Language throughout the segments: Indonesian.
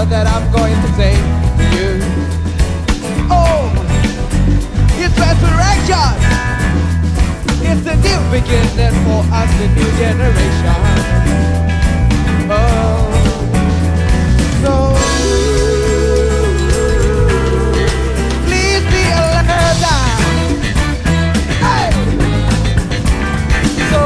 word that I'm going to say to you. Oh, it's resurrection. It's a new beginning for us, the new generation. Oh, so please be alert. Hey, so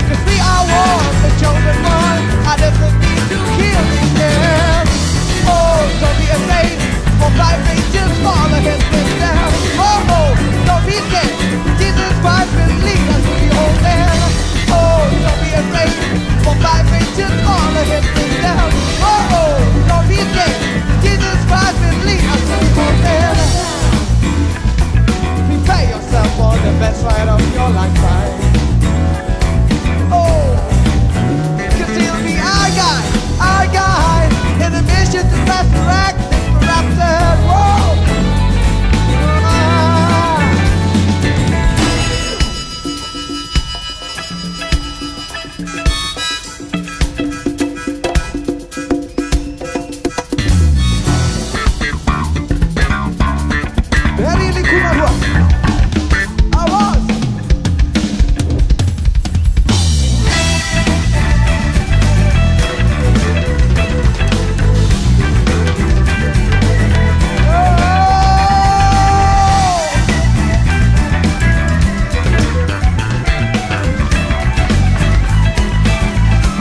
cause we are one, the chosen one. I doesn't need to kill me now. Oh, don't be afraid. For five pages, follow his things down. Oh, oh, don't be scared. Jesus Christ will lead us to the old man. Oh, don't be afraid. For five pages, follow his things down. Oh, oh, don't be scared. Jesus Christ will lead us to the old man. Prepare yourself for the best ride of your lifetime. Oh, cause he'll be our guide, in the mission to resurrect this corrupted world. Very lingkungan gua. Awas.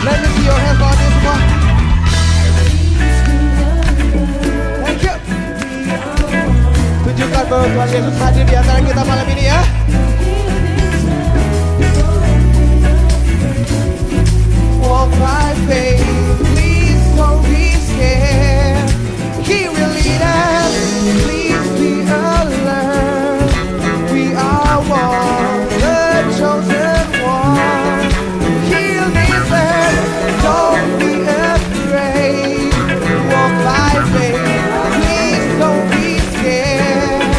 Let me see your hands on this one. Thank you. Tunjukkan bahwa Tuhan Yesus hadir di antara kita malam ini ya. Walk by faith, please don't be scared. He will lead us, please be alert. We are one, the chosen one. He'll be there, don't be afraid. Walk by faith, please don't be scared.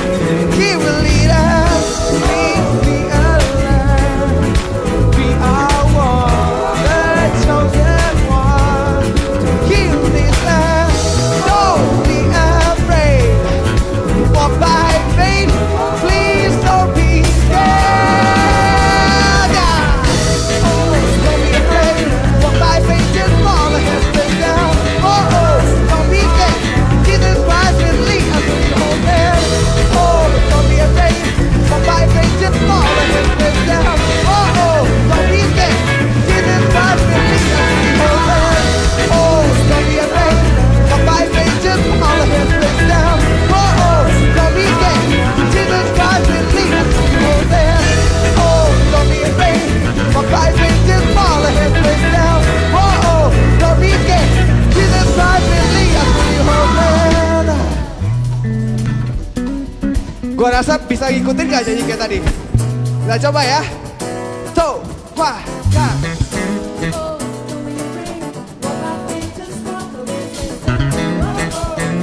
He will lead us, please be alert. We are one, the chosen one. He'll be there, don't be afraid. Walk by faith, please don't be scared. Oh, don't be afraid. Walk by faith, just follow his things down. Oh, oh, don't be scared. Jesus Christ will lead us to the old man. Oh, don't be afraid. Walk by faith, just follow his things down. Oh, oh, don't be scared. Jesus Christ will lead us to the old man. Oh, don't be afraid. Walk by faith, just follow his things down. Oh, oh, don't be scared. Jesus Christ will lead us to the old man. Oh, don't be afraid. Walk by faith, just follow his things down. Oh, oh, don't be scared. Jesus Christ will lead us to the old man. Gua rasa bisa ngikutin gak nyanyi kayak tadi? Kita coba ya. Tuh, wah, ya.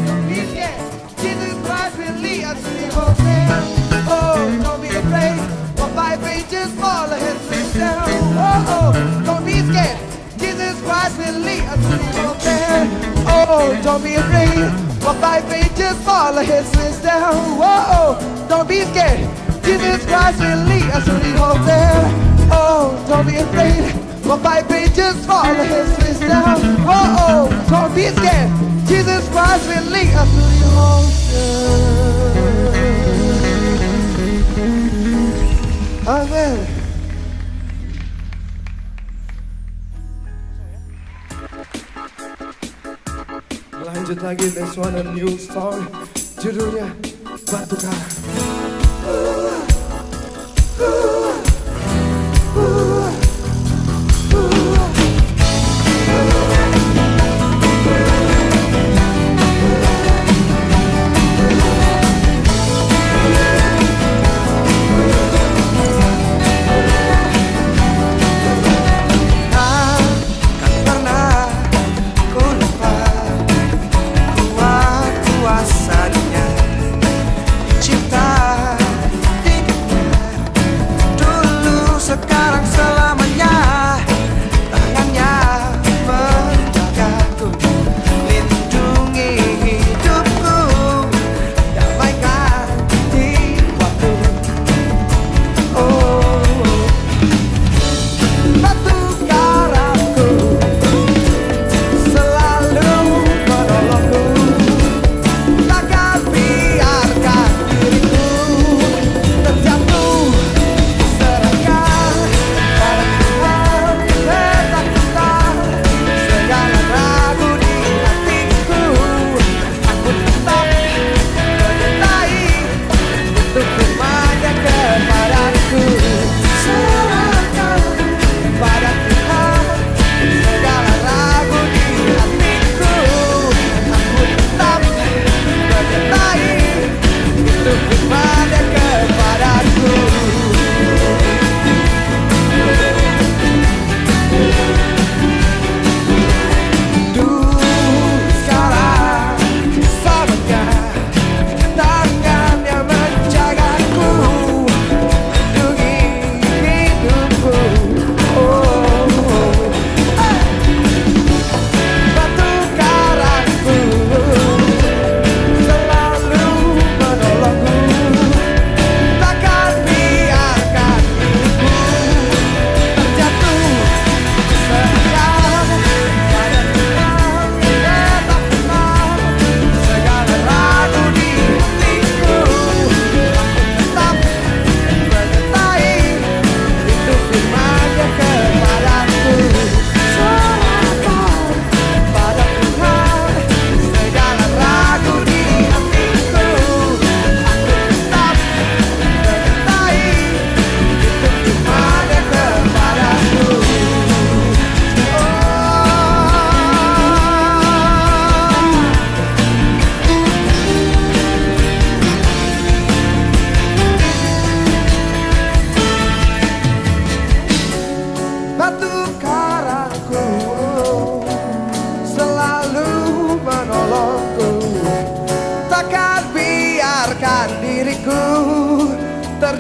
Don't be scared. Jesus Christ will lead us to the old man. Oh, don't be afraid. Walk by faith, just follow his things down. Oh, oh, don't be scared. Jesus Christ will lead us to the old man. Oh, don't be afraid. Walk by faith, just follow his things down. Oh, don't be scared. Jesus Christ will lead us to the old man. Oh, don't be afraid. Walk by faith, just follow his things down. Oh, don't be scared. Jesus Christ will lead us to the old man. Amen. Lanjut lagi, this one a new song. Judulnya Batu Karang.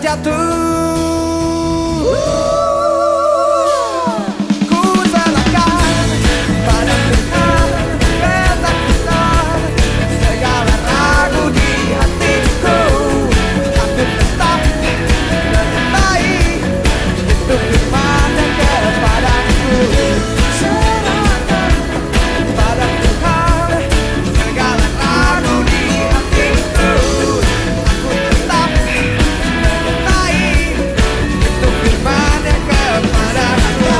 terjatuh. Ku serahkan pada Tuhan ketakutan, segala ragu di hatiku. Aku tetap menyertai itu firman-Nya kepadaku. Serahkan pada Tuhan segala ragu di hatiku. Aku tetap menyertai itu firman-Nya kepadaku.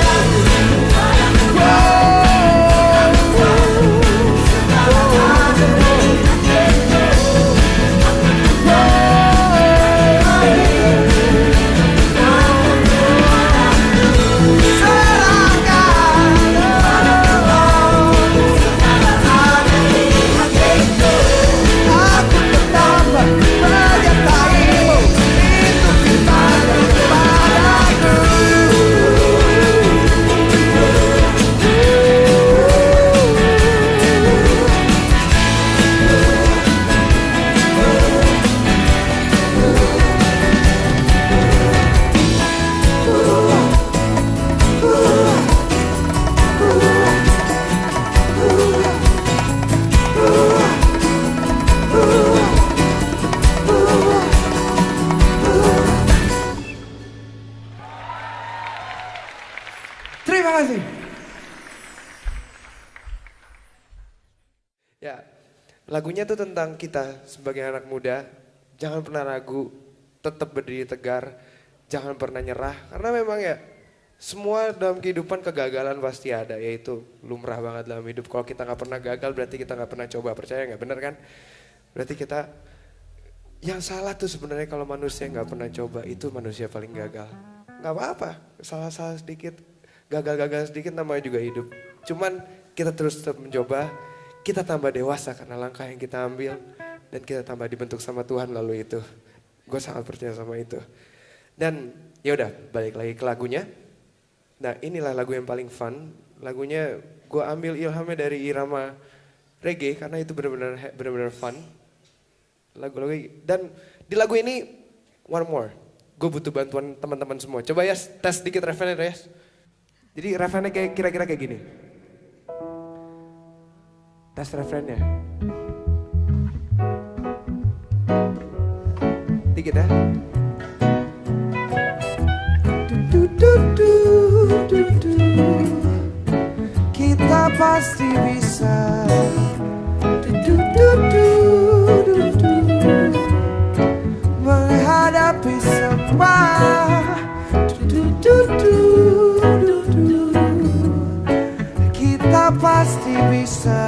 Terima kasih. Ya, lagunya tuh tentang kita sebagai anak muda. Jangan pernah ragu, tetap berdiri tegar, jangan pernah nyerah. Karena memang ya, semua dalam kehidupan kegagalan pasti ada, yaitu lumrah banget dalam hidup. Kalau kita nggak pernah gagal, berarti kita nggak pernah coba. Percaya nggak? Bener kan? Berarti kita, yang salah tuh sebenarnya kalau manusia nggak pernah coba, itu manusia paling gagal. Nggak apa-apa, salah-salah sedikit. Gagal-gagal sedikit namanya juga hidup. Cuman kita terus tetap mencoba, kita tambah dewasa karena langkah yang kita ambil. Dan kita tambah dibentuk sama Tuhan lalu itu. Gue sangat percaya sama itu. Dan ya udah balik lagi ke lagunya. Nah inilah lagu yang paling fun. Lagunya gue ambil ilhamnya dari irama reggae karena itu benar-benar fun. Lagu-lagu dan di lagu ini one more. Gue butuh bantuan teman-teman semua. Coba ya tes sedikit refnya ya. Jadi refrennya kayak kira-kira kayak gini. Tes refrennya. Dikit ya. Kita pasti bisa. Menghadapi semua. Kita pasti bisa.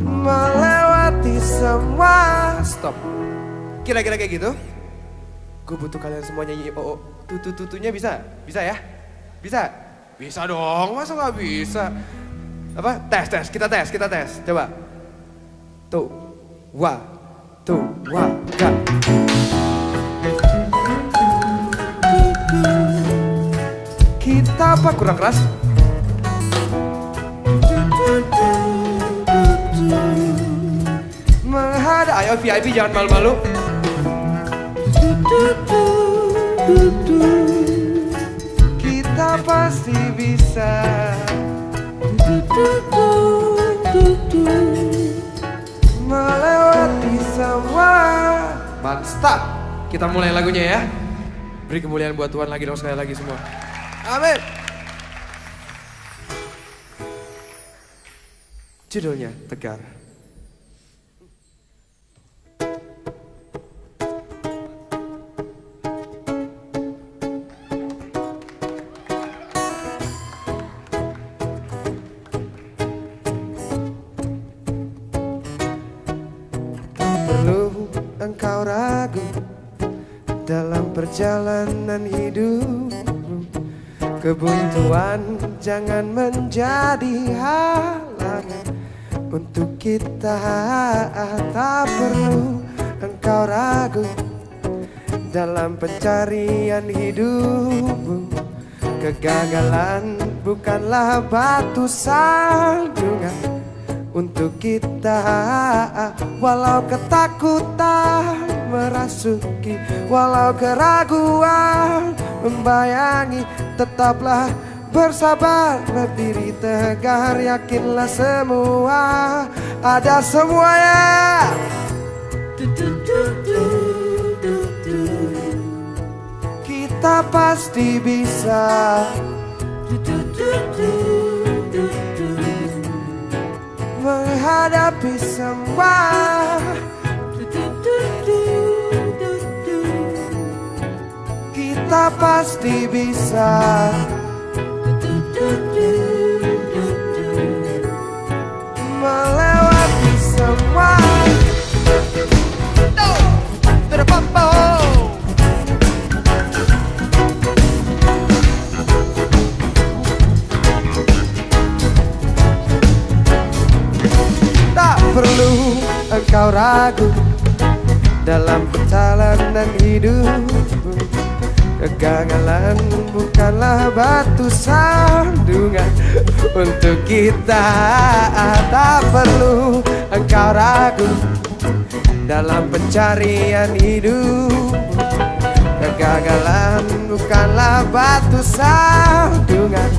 Melewati semua. Stop. Kira-kira kayak gitu. Gue butuh kalian semua nyanyi oh tutunya bisa? Bisa ya? Bisa? Bisa dong, masa gak bisa? Apa? Tes, kita tes. Coba. Tuh, wa, ga. Kita apa kurang keras? Menghadap, ayo VIP jangan malu-malu. Kita pasti bisa. Melewati semua. Mantap. Kita mulai lagunya ya. Beri kemuliaan buat Tuhan lagi dong sekali lagi semua. Amin. Judulnya Tegar. Perlu engkau ragu dalam perjalanan hidup. Kebuntuan jangan menjadi halangan untuk kita. Tak perlu engkau ragu dalam pencarian hidupmu. Kegagalan bukanlah batu sandungan untuk kita. Walau ketakutan merasuki, walau keraguan membayangi, tetaplah bersabar, berdiri tegar, yakinlah semua ada semuanya. Kita pasti bisa menghadapi semua. Kita pasti bisa melewati semua. No, to the bumbo. Tak perlu engkau ragu dalam perjalanan hidup. Kegagalan bukanlah batu sandungan untuk kita. Tak perlu engkau ragu dalam pencarian hidup. Kegagalan bukanlah batu sandungan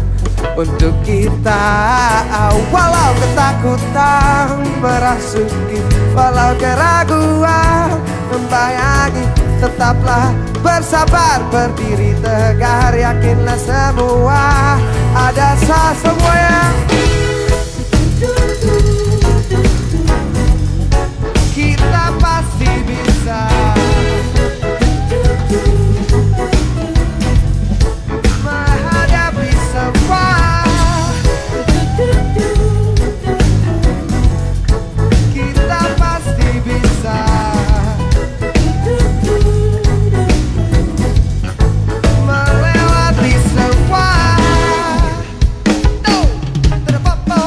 untuk kita. Walau ketakutan merasuki, walau keraguan membayangi, tetaplah bersabar, berdiri tegar, yakinlah semua ada semuanya. Kita pasti bisa menghadapi semua. Kita pasti bisa melewati semua. No, to the bumbo.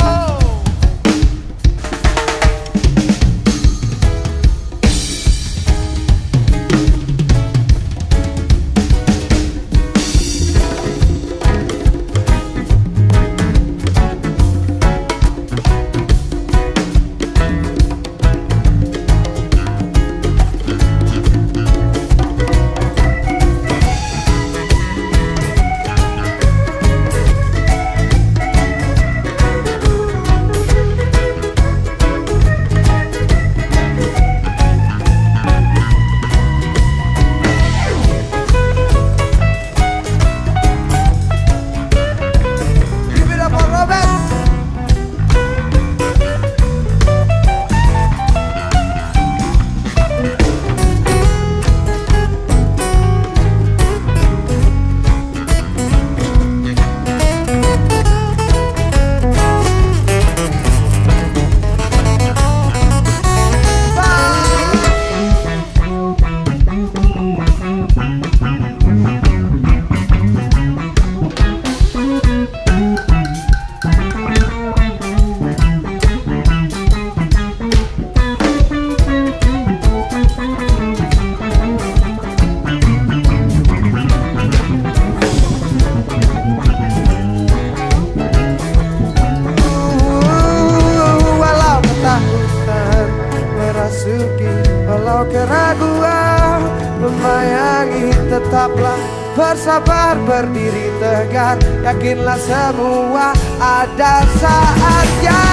Walau keraguan membayangi, tetaplah bersabar, berdiri tegar, yakinlah semua ada saatnya.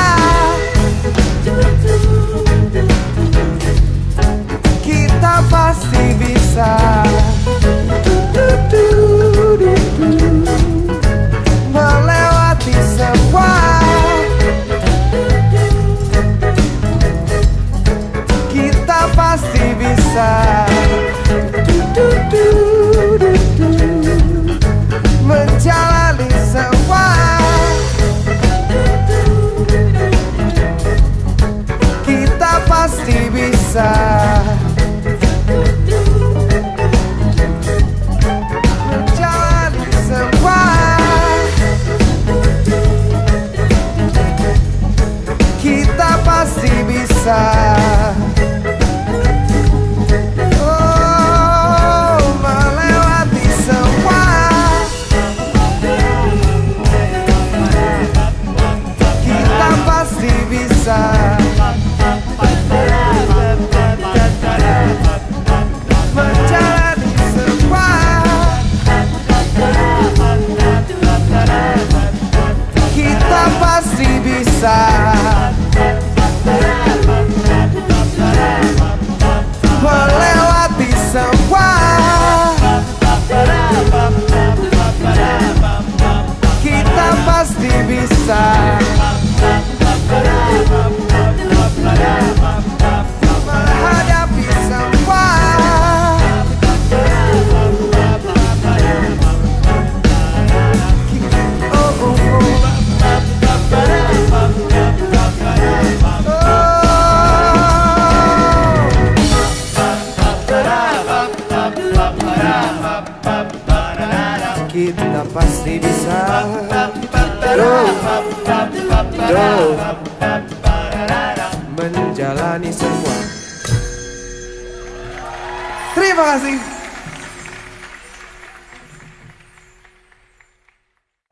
Kita pasti bisa melewati semua. Kita pasti bisa menjalani semua. Kita pasti bisa menjalani semua. Kita pasti bisa melewati semua. Kita pasti bisa. pasti bisa menghadapi semua. Kita pasti bisa menjalani semua. Terima kasih.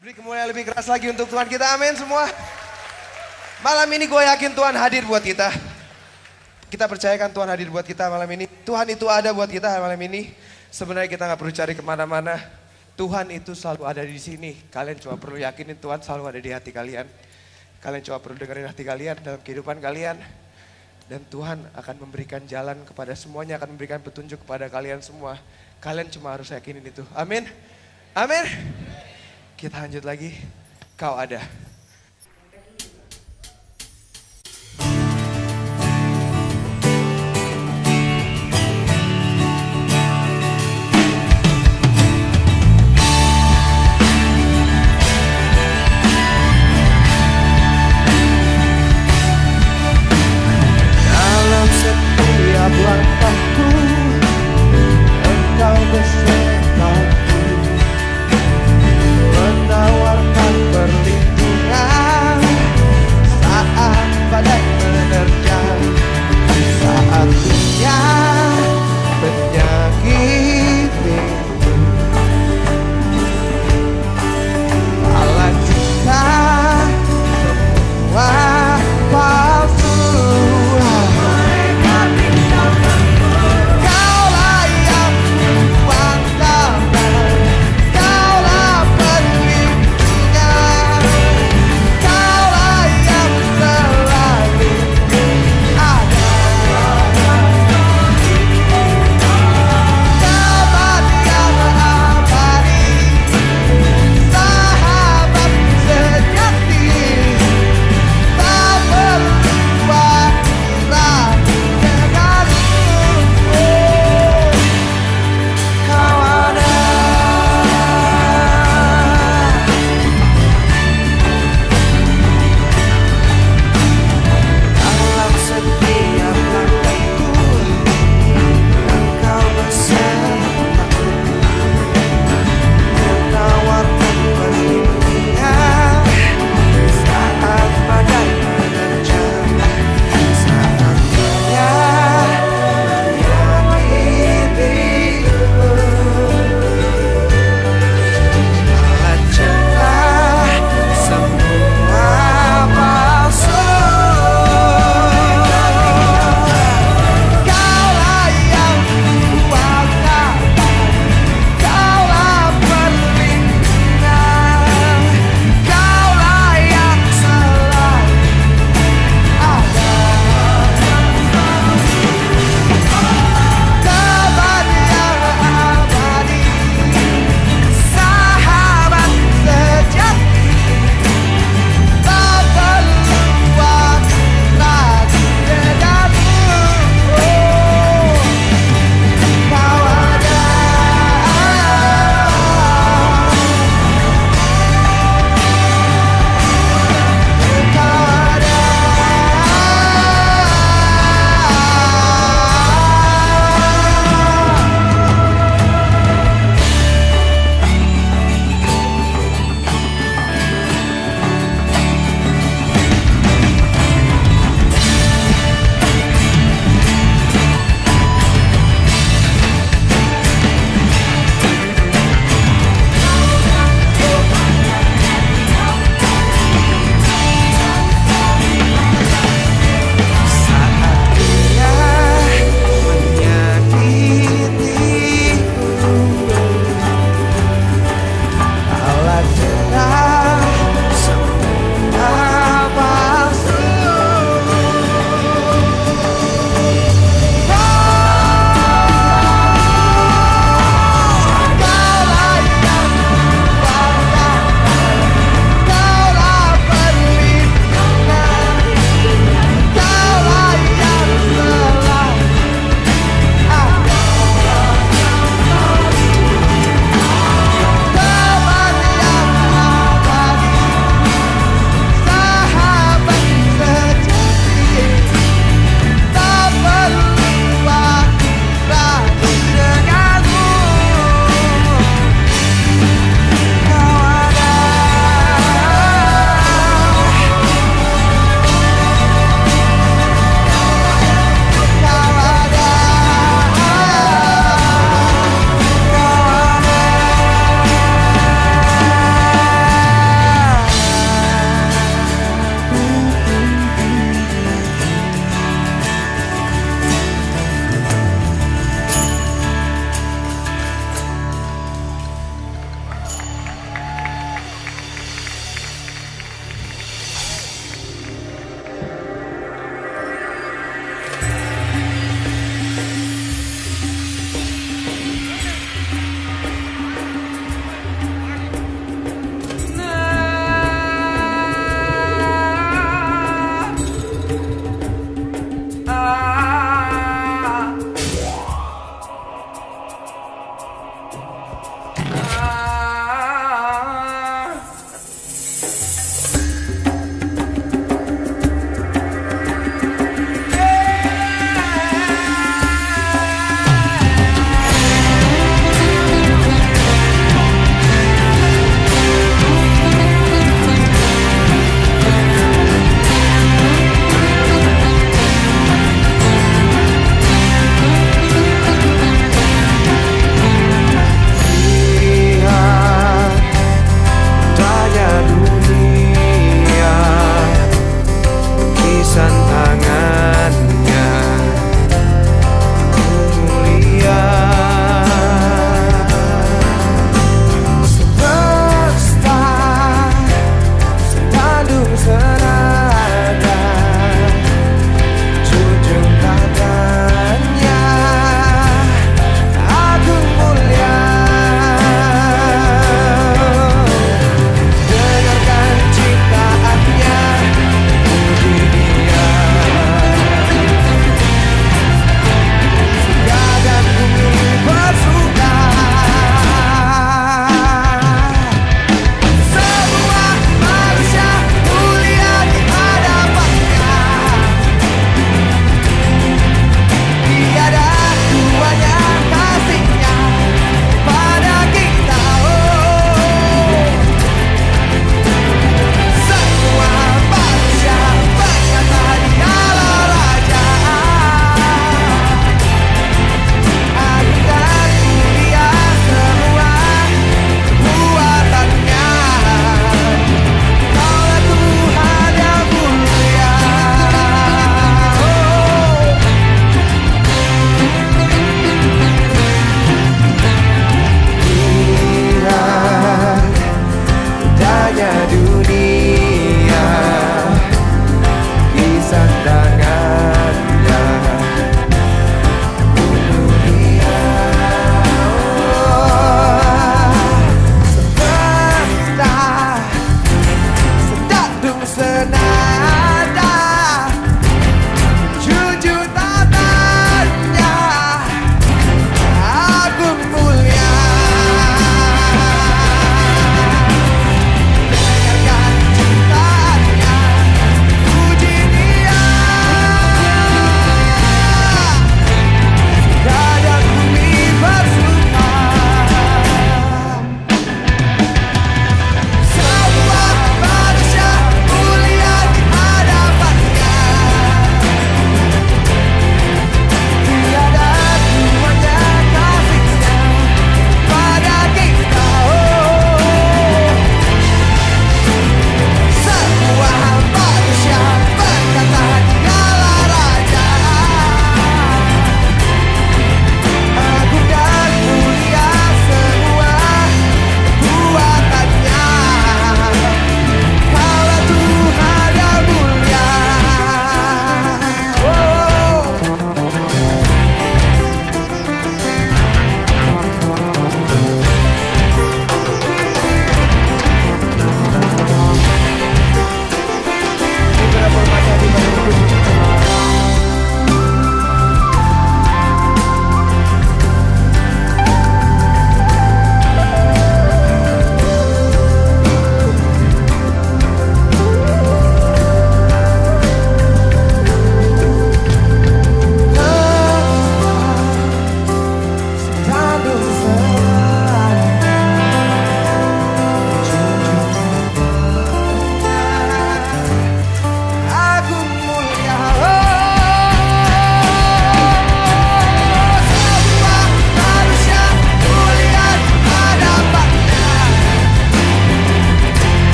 Beri kemuliaan lebih keras lagi untuk Tuhan kita, amin semua. Malam ini gue yakin Tuhan hadir buat kita. Kita percayakan Tuhan hadir buat kita malam ini. Tuhan itu ada buat kita malam ini. Sebenarnya kita gak perlu cari kemana-mana. Tuhan itu selalu ada di sini. Kalian cuma perlu yakinin Tuhan selalu ada di hati kalian. Kalian cuma perlu dengerin hati kalian dalam kehidupan kalian. Dan Tuhan akan memberikan jalan kepada semuanya, akan memberikan petunjuk kepada kalian semua. Kalian cuma harus yakinin itu. Amin. Amin. Kita lanjut lagi. Kau ada. Langkahku, engkau besertaku, menawarkan perlindungan.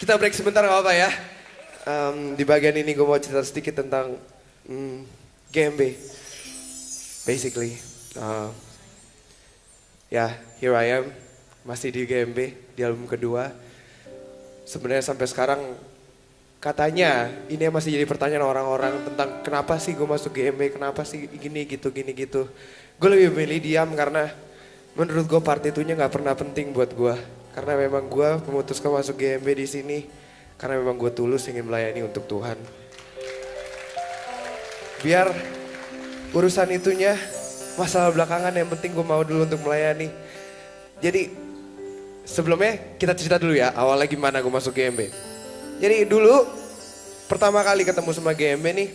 Kita break sebentar nggak apa-apa ya. Di bagian ini gue mau cerita sedikit tentang GMB. Basically, here I am, masih di GMB, di album kedua. Sebenarnya sampai sekarang katanya ini masih jadi pertanyaan orang-orang tentang kenapa sih gue masuk GMB, kenapa sih gini gitu. Gue lebih milih diam karena menurut gue part itunya nggak pernah penting buat gue. Karena memang gue memutuskan masuk GMB di sini karena memang gue tulus ingin melayani untuk Tuhan. Biar urusan itunya masalah belakangan, yang penting gue mau dulu untuk melayani. Jadi sebelumnya kita cerita dulu ya awalnya gimana gue masuk GMB. Jadi dulu pertama kali ketemu sama GMB nih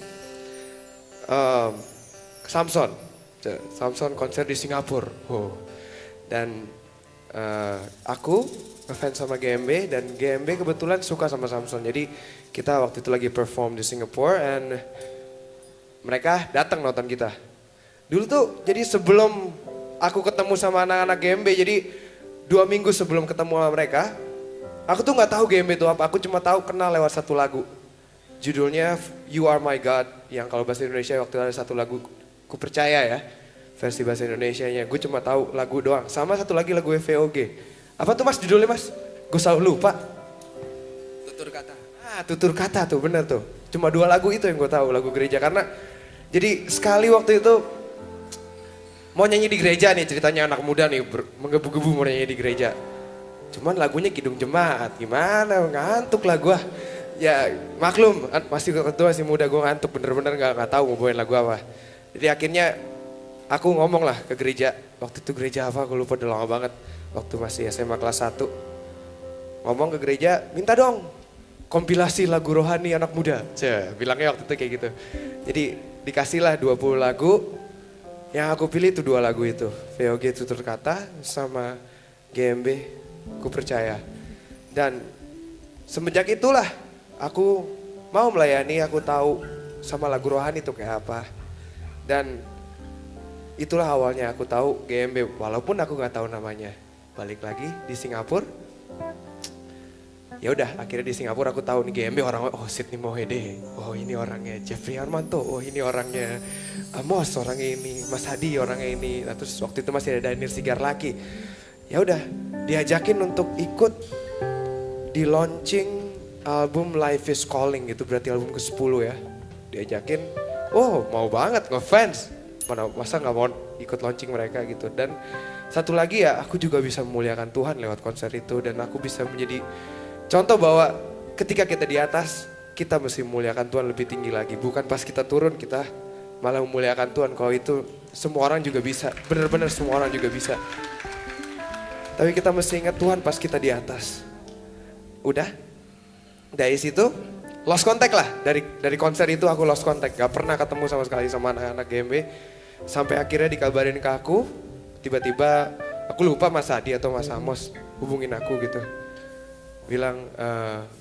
Samson konser di Singapura. Dan aku ngefans sama GMB dan GMB kebetulan suka sama Samson. Jadi kita waktu itu lagi perform di Singapura and mereka datang nonton kita. Dulu tuh jadi sebelum aku ketemu sama anak-anak GMB, jadi 2 minggu sebelum ketemu sama mereka, aku tuh nggak tahu GMB itu apa. Aku cuma tahu kenal lewat satu lagu. Judulnya You Are My God, yang kalau bahasa Indonesia waktu itu ada satu lagu Ku Percaya ya. Versi bahasa Indonesianya, gue cuma tahu lagu doang. Sama satu lagi lagu VOG. Apa tuh mas judulnya mas? Gue selalu lupa. Tutur kata. Tutur kata tuh, bener tuh. Cuma 2 lagu itu yang gue tahu, lagu gereja. Karena jadi sekali waktu itu mau nyanyi di gereja nih, ceritanya anak muda nih menggebu-gebu mau nyanyi di gereja. Cuman lagunya Kidung Jemaat, gimana ngantuk lah gue. Ya maklum, masih muda, gue ngantuk bener-bener gak tahu mau bawain lagu apa. Jadi akhirnya aku ngomong lah ke gereja, waktu itu gereja apa aku lupa, udah lama banget. Waktu masih SMA kelas 1. Ngomong ke gereja, minta dong kompilasi lagu rohani anak muda. Bilangnya waktu itu kayak gitu. Jadi dikasihlah 20 lagu, yang aku pilih itu 2 lagu itu. VOG Tutur Kata sama GMB Ku Percaya. Dan semenjak itulah aku mau melayani, aku tahu sama lagu rohani itu kayak apa. Dan itulah awalnya aku tahu GMB, walaupun aku nggak tahu namanya. Balik lagi di Singapura, ya udah akhirnya di Singapura aku tahu nih GMB orangnya, oh Sydney Mohede, oh ini orangnya Jeffrey Armanto, oh ini orangnya Amos, orangnya ini Mas Hadi, orangnya ini. Nah, terus waktu itu masih ada Danir Sigarlaki. Ya udah diajakin untuk ikut di launching album Life is Calling, itu berarti album ke-10 ya. Diajakin, oh mau banget ngefans. Masa gak mau ikut launching mereka gitu. Dan satu lagi ya, aku juga bisa memuliakan Tuhan lewat konser itu. Dan aku bisa menjadi contoh bahwa ketika kita di atas, kita mesti memuliakan Tuhan lebih tinggi lagi. Bukan pas kita turun, kita malah memuliakan Tuhan. Kalau itu semua orang juga bisa, benar-benar semua orang juga bisa. Tapi kita mesti ingat Tuhan pas kita di atas. Udah, dari situ lost contact lah. Dari konser itu aku lost contact. Gak pernah ketemu sama sekali sama anak-anak GMB. Sampai akhirnya dikabarin ke aku, tiba-tiba aku lupa Mas Hadi atau Mas Amos hubungin aku gitu. Bilang,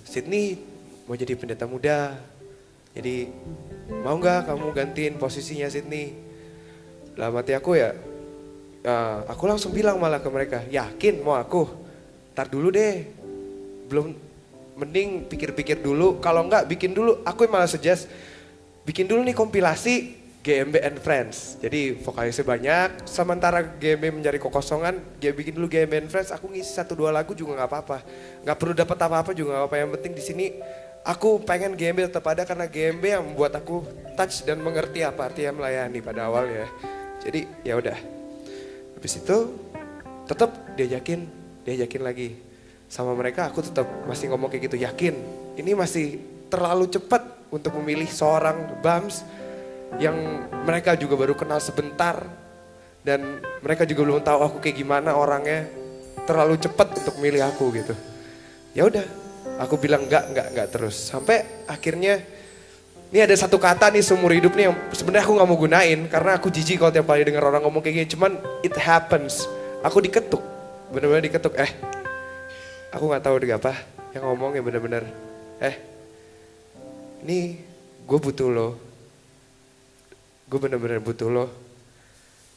Sydney mau jadi pendeta muda. Jadi mau gak kamu gantiin posisinya Sydney? Dalam hati aku ya, aku langsung bilang malah ke mereka, yakin mau aku? Ntar dulu deh, belum, mending pikir-pikir dulu. Kalau enggak bikin dulu, aku malah suggest bikin dulu nih kompilasi GMB and Friends. Jadi vokalisnya banyak, sementara GMB mencari kekosongan, dia bikin dulu GMB and Friends. Aku ngisi 1-2 lagu juga nggak apa-apa, nggak perlu dapat apa-apa juga nggak apa-apa. Yang penting di sini aku pengen GMB tetap ada karena GMB yang membuat aku touch dan mengerti apa artinya melayani pada awalnya. Jadi ya udah, habis itu tetap diajakin lagi sama mereka. Aku tetap masih ngomong kayak gitu, yakin ini masih terlalu cepat untuk memilih seorang Bams yang mereka juga baru kenal sebentar dan mereka juga belum tahu aku kayak gimana orangnya. Terlalu cepat untuk milih aku gitu. Ya udah, aku bilang enggak terus. Sampai akhirnya ini ada satu kata nih seumur hidup nih yang sebenarnya aku nggak mau gunain karena aku jijik kalau tiap kali dengar orang ngomong kayak gini. Cuman it happens. Aku diketuk, bener-bener diketuk. Aku nggak tahu apa yang ngomong ya bener-bener. Ini gue butuh lo. Gue bener-bener butuh lo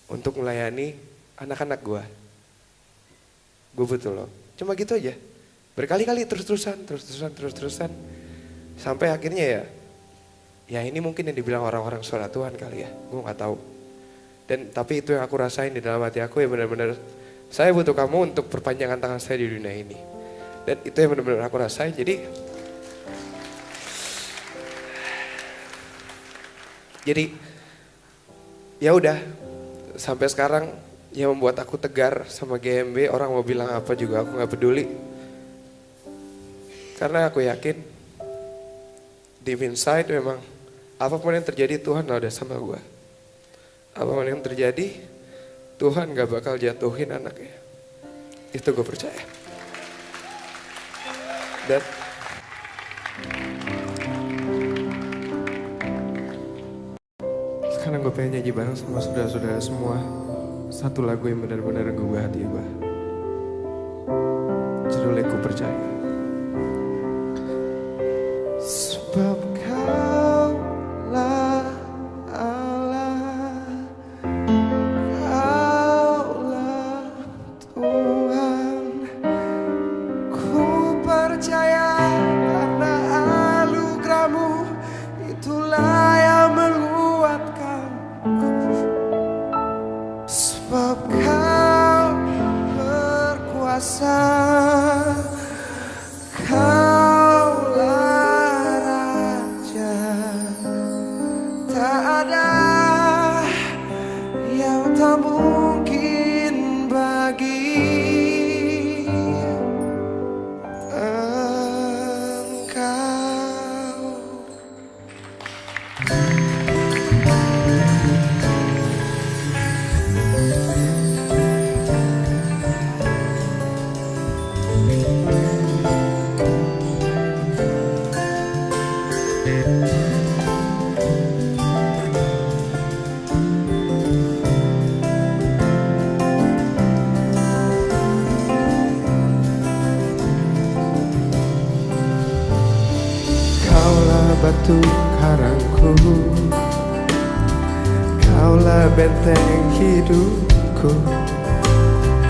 untuk melayani anak-anak gue. Gue butuh lo. Cuma gitu aja. Berkali-kali terus-terusan. Sampai akhirnya Ya ini mungkin yang dibilang orang-orang suara Tuhan kali ya, gue gak tahu. Tapi itu yang aku rasain di dalam hati aku ya benar-benar saya butuh kamu untuk perpanjangan tangan saya di dunia ini. Dan itu yang benar-benar aku rasain. Jadi ya udah sampai sekarang yang membuat aku tegar sama GMB, orang mau bilang apa juga aku gak peduli. Karena aku yakin deep inside memang apapun yang terjadi Tuhan udah sama gue. Apapun yang terjadi Tuhan gak bakal jatuhin anaknya. Itu gue percaya. Dan sekarang gue pengen nyanyi bareng sama saudara-saudara semua satu lagu yang benar-benar ngubah hati gue. Judulnya Ku Percaya. Sebab Kaulah Allah, Kaulah Tuhan. Ku percaya karena anugerah-Mu itulah yang menguatkanku. Sebab Kau berkuasa, Kaulah Raja. Tak ada yang tak mungkin bagi Engkau. Kaulah batu karangku, Kaulah benteng hidupku.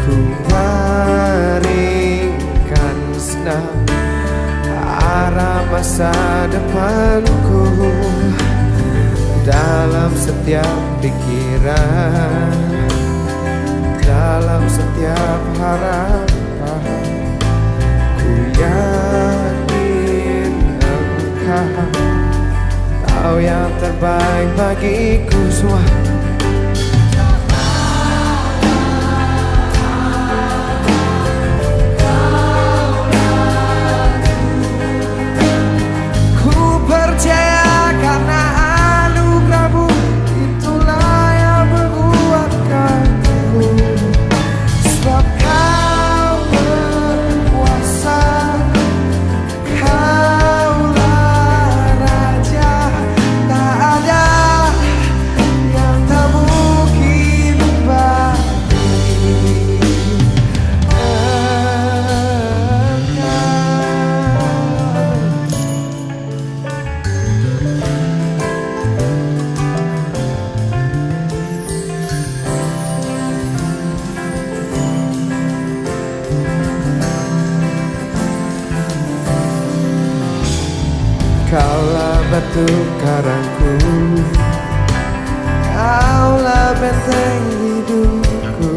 Ku baringkan senang arah masa depanku. Dalam setiap pikiran, dalam setiap harapan, ku yakin Engkau tahu yang terbaik bagiku semua. Ku percaya karena anugerah-Mu itulah yang menguatkanku. Sebab Kau berkuasa, Kaulah Raja. Tak ada yang tak mungkin bagi Kaulah batu karangku, Kaulah benteng hidupku.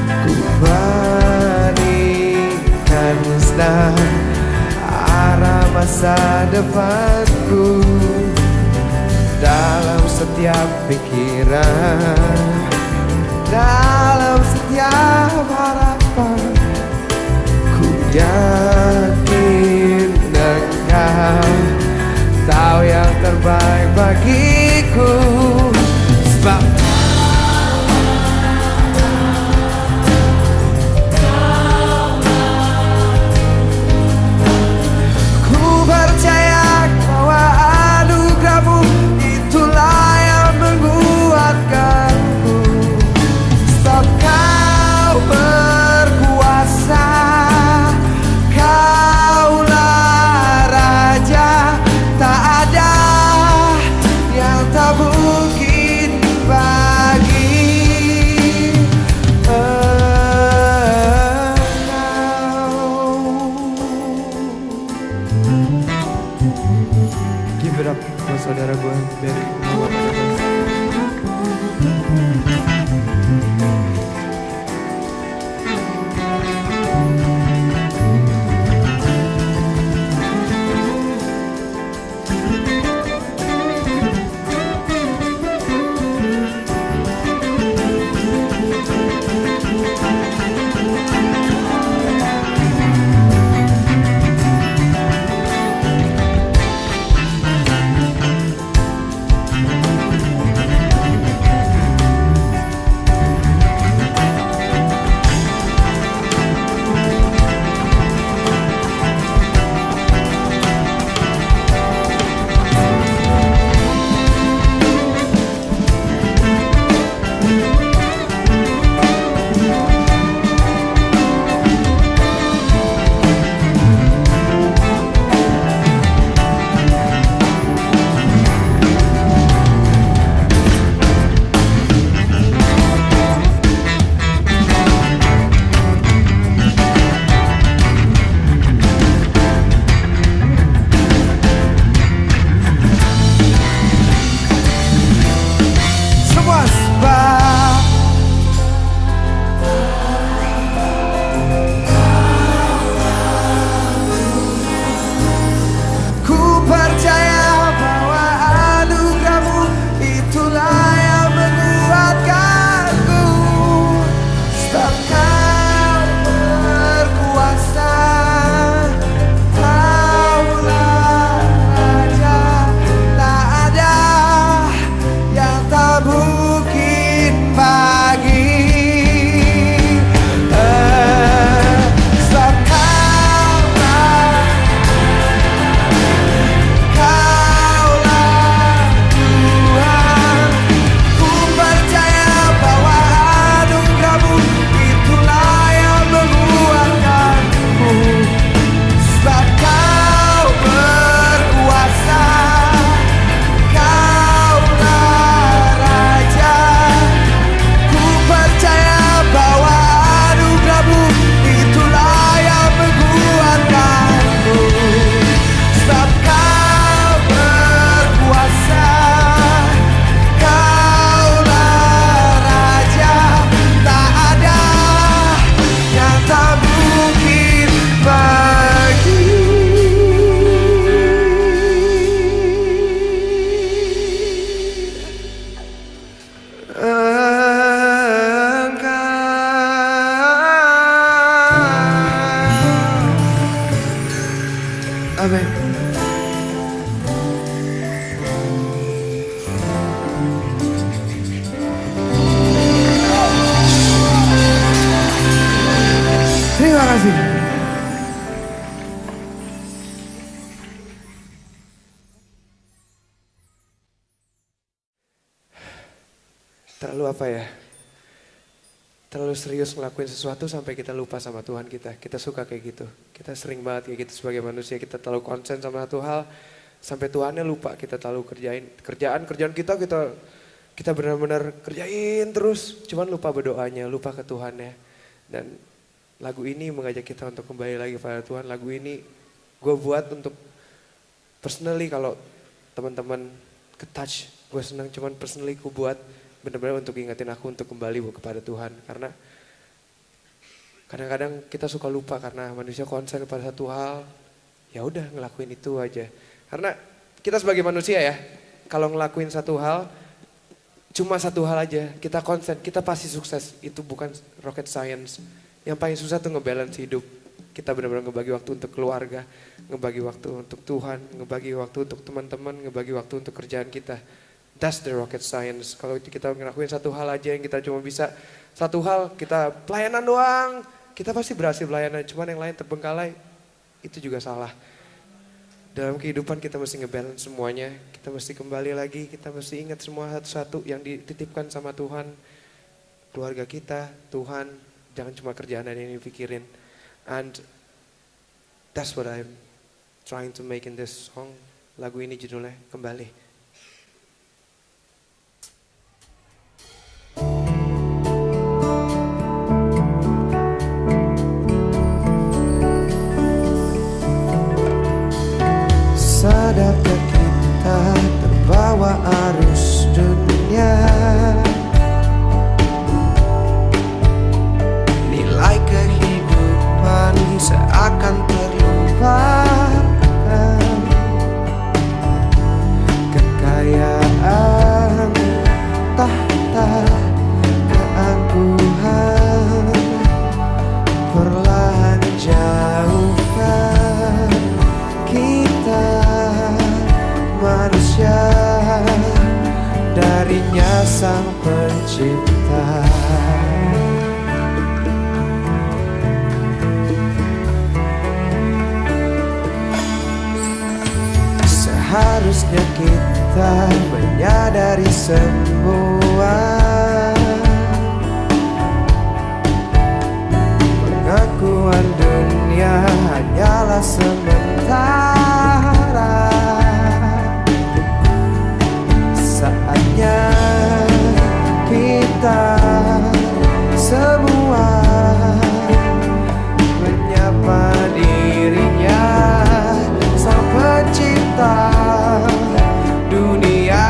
Ku baringkan senang arah masa depanku. Dalam setiap pikiran, dalam setiap harapan, ku yakin Engkau tahu yang terbaik bagiku. Sebab ku percaya bahwa anugerah-Mu itulah yang menguatkanku. Sebab Kau berkuasa, Kaulah Raja. Tak ada yang tak mungkin terlalu apa ya, terlalu serius ngelakuin sesuatu sampai kita lupa sama Tuhan kita. Kita suka kayak gitu. Kita sering banget kayak gitu sebagai manusia. Kita terlalu konsen sama satu hal sampai Tuhannya lupa. Kita terlalu kerjaan kita benar-benar kerjain terus. Cuman lupa berdoanya, lupa ke Tuhannya. Dan lagu ini mengajak kita untuk kembali lagi pada Tuhan. Lagu ini gue buat untuk personally, kalau teman-teman ke-touch, gue senang. Cuman personally gue buat benar-benar untuk ingetin aku untuk kembali kepada Tuhan. Karena kadang-kadang kita suka lupa karena manusia konsen pada satu hal. Ya udah ngelakuin itu aja. Karena kita sebagai manusia ya, kalau ngelakuin satu hal, cuma satu hal aja, kita konsen, kita pasti sukses. Itu bukan rocket science. Yang paling susah tuh ngebalance hidup. Kita benar-benar ngebagi waktu untuk keluarga, ngebagi waktu untuk Tuhan, ngebagi waktu untuk teman-teman, ngebagi waktu untuk kerjaan kita. That's the rocket science. Kalau kita ngelakuin satu hal aja yang kita cuma bisa, satu hal kita pelayanan doang, kita pasti berhasil pelayanan. Cuman yang lain terbengkalai, itu juga salah. Dalam kehidupan kita mesti ngebalance semuanya. Kita mesti kembali lagi, kita mesti ingat semua satu-satu yang dititipkan sama Tuhan. Keluarga kita, Tuhan, jangan cuma kerjaan yang dipikirin. And that's what I'm trying to make in this song. Lagu ini judulnya Kembali. Sadarkah kita terbawa arus dunia? Nilai kehidupan seakan terlupakan. Kekayaan, tahta, keangkuhan perlahan jauhkan kita manusia darinya sang pencipta. Seharusnya kita menyadari semua pengakuan dunia hanyalah sementara. Saatnya kita semua menyapa dirinya, sang pencipta dunia.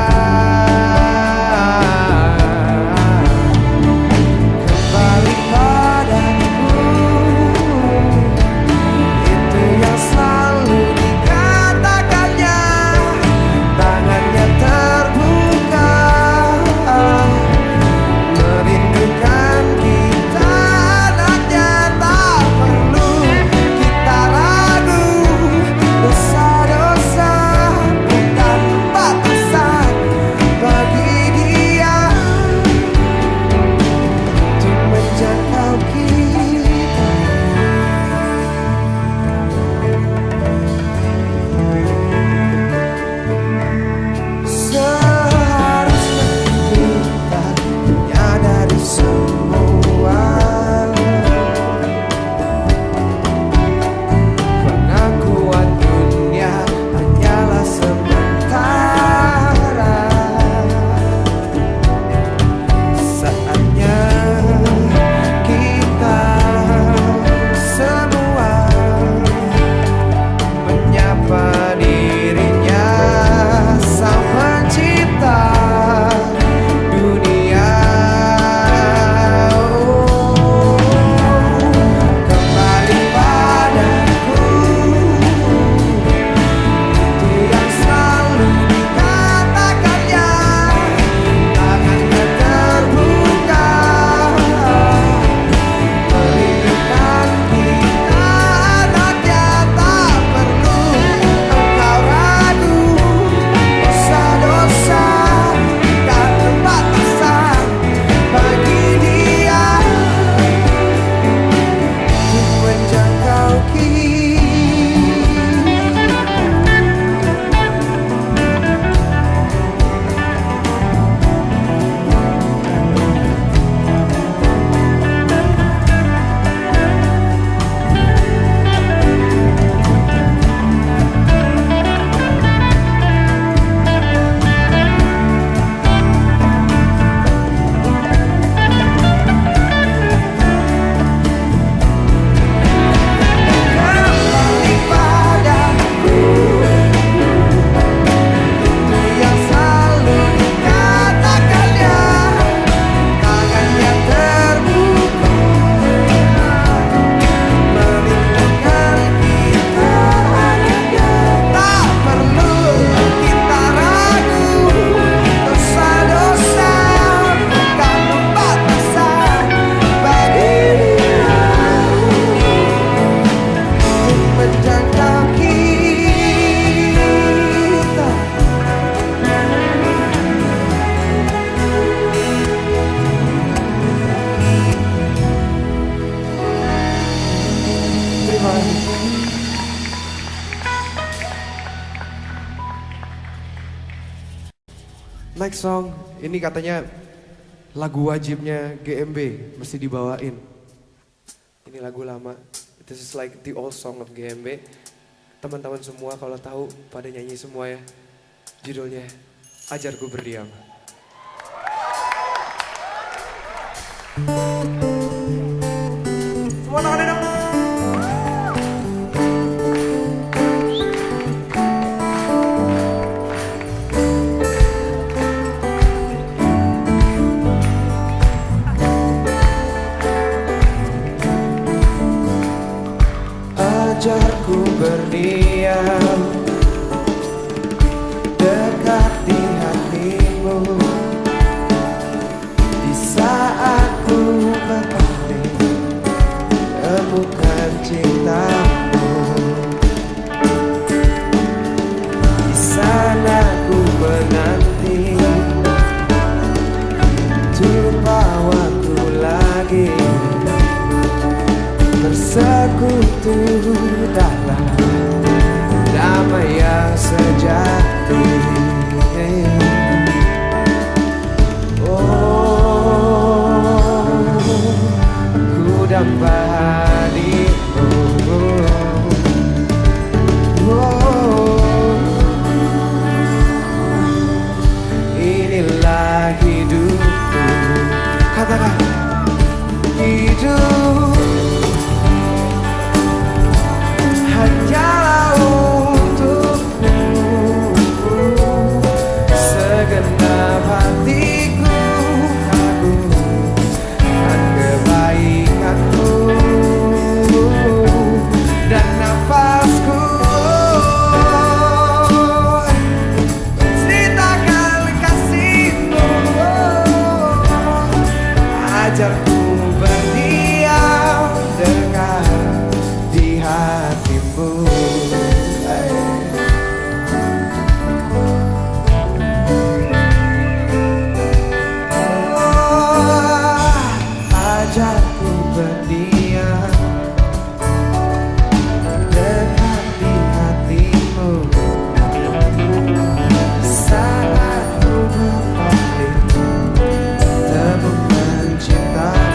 Next song, ini katanya lagu wajibnya GMB, mesti dibawain. Ini lagu lama, this is like the old song of GMB. Teman-teman semua kalau tahu pada nyanyi semua ya. Judulnya Ajarku Berdiam. Semua tangannya dong. Ajarku berdiam dekat di hatimu di saat ku berpaling temukan cintamu. Di sana ku menanti untuk bawaku lagi bersekutu dalam damai yang sejati. Oh, ku dapat hadimu. Oh, inilah hidupku. Katakan hidup hanyalah untukmu, segenap hatiku kagum akan kebaikanmu dan nafasku ceritakan kasihmu. Ajarku berdiam dekat di hatimu. Ajarku berdiam dekat di hatimu saat ku berpaling temukan cinta.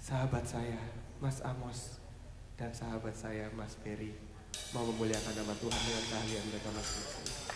sahabat saya, Mas Amos, dan sahabat saya, Mas Ferry, mau memuliakan nama Tuhan dengan keahlian mereka masing-masing.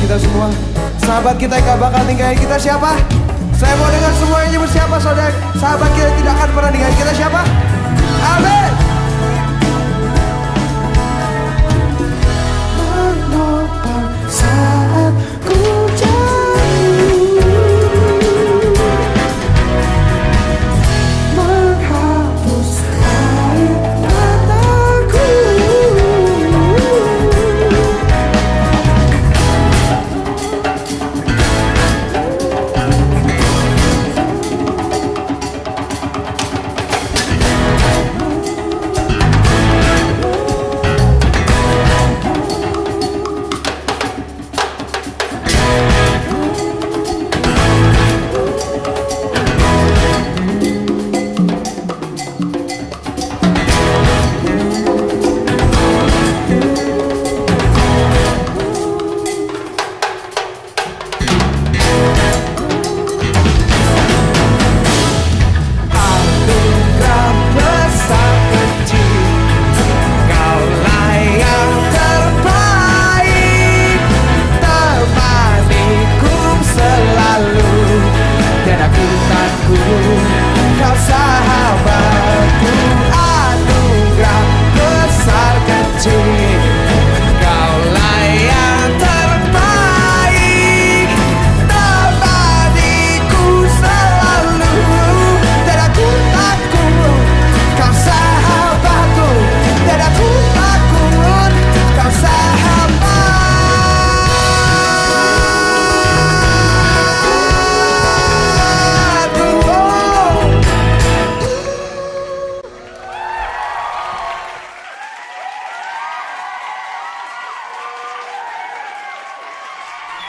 kita semua. Sahabat kita yang gak bakal ninggalin kita siapa? Saya mau dengar semua yang nyebut siapa saudara. Sahabat kita tidak akan pernah ninggalin kita siapa? Amin. Menopang saat ku jatuh, menghapus air mataku.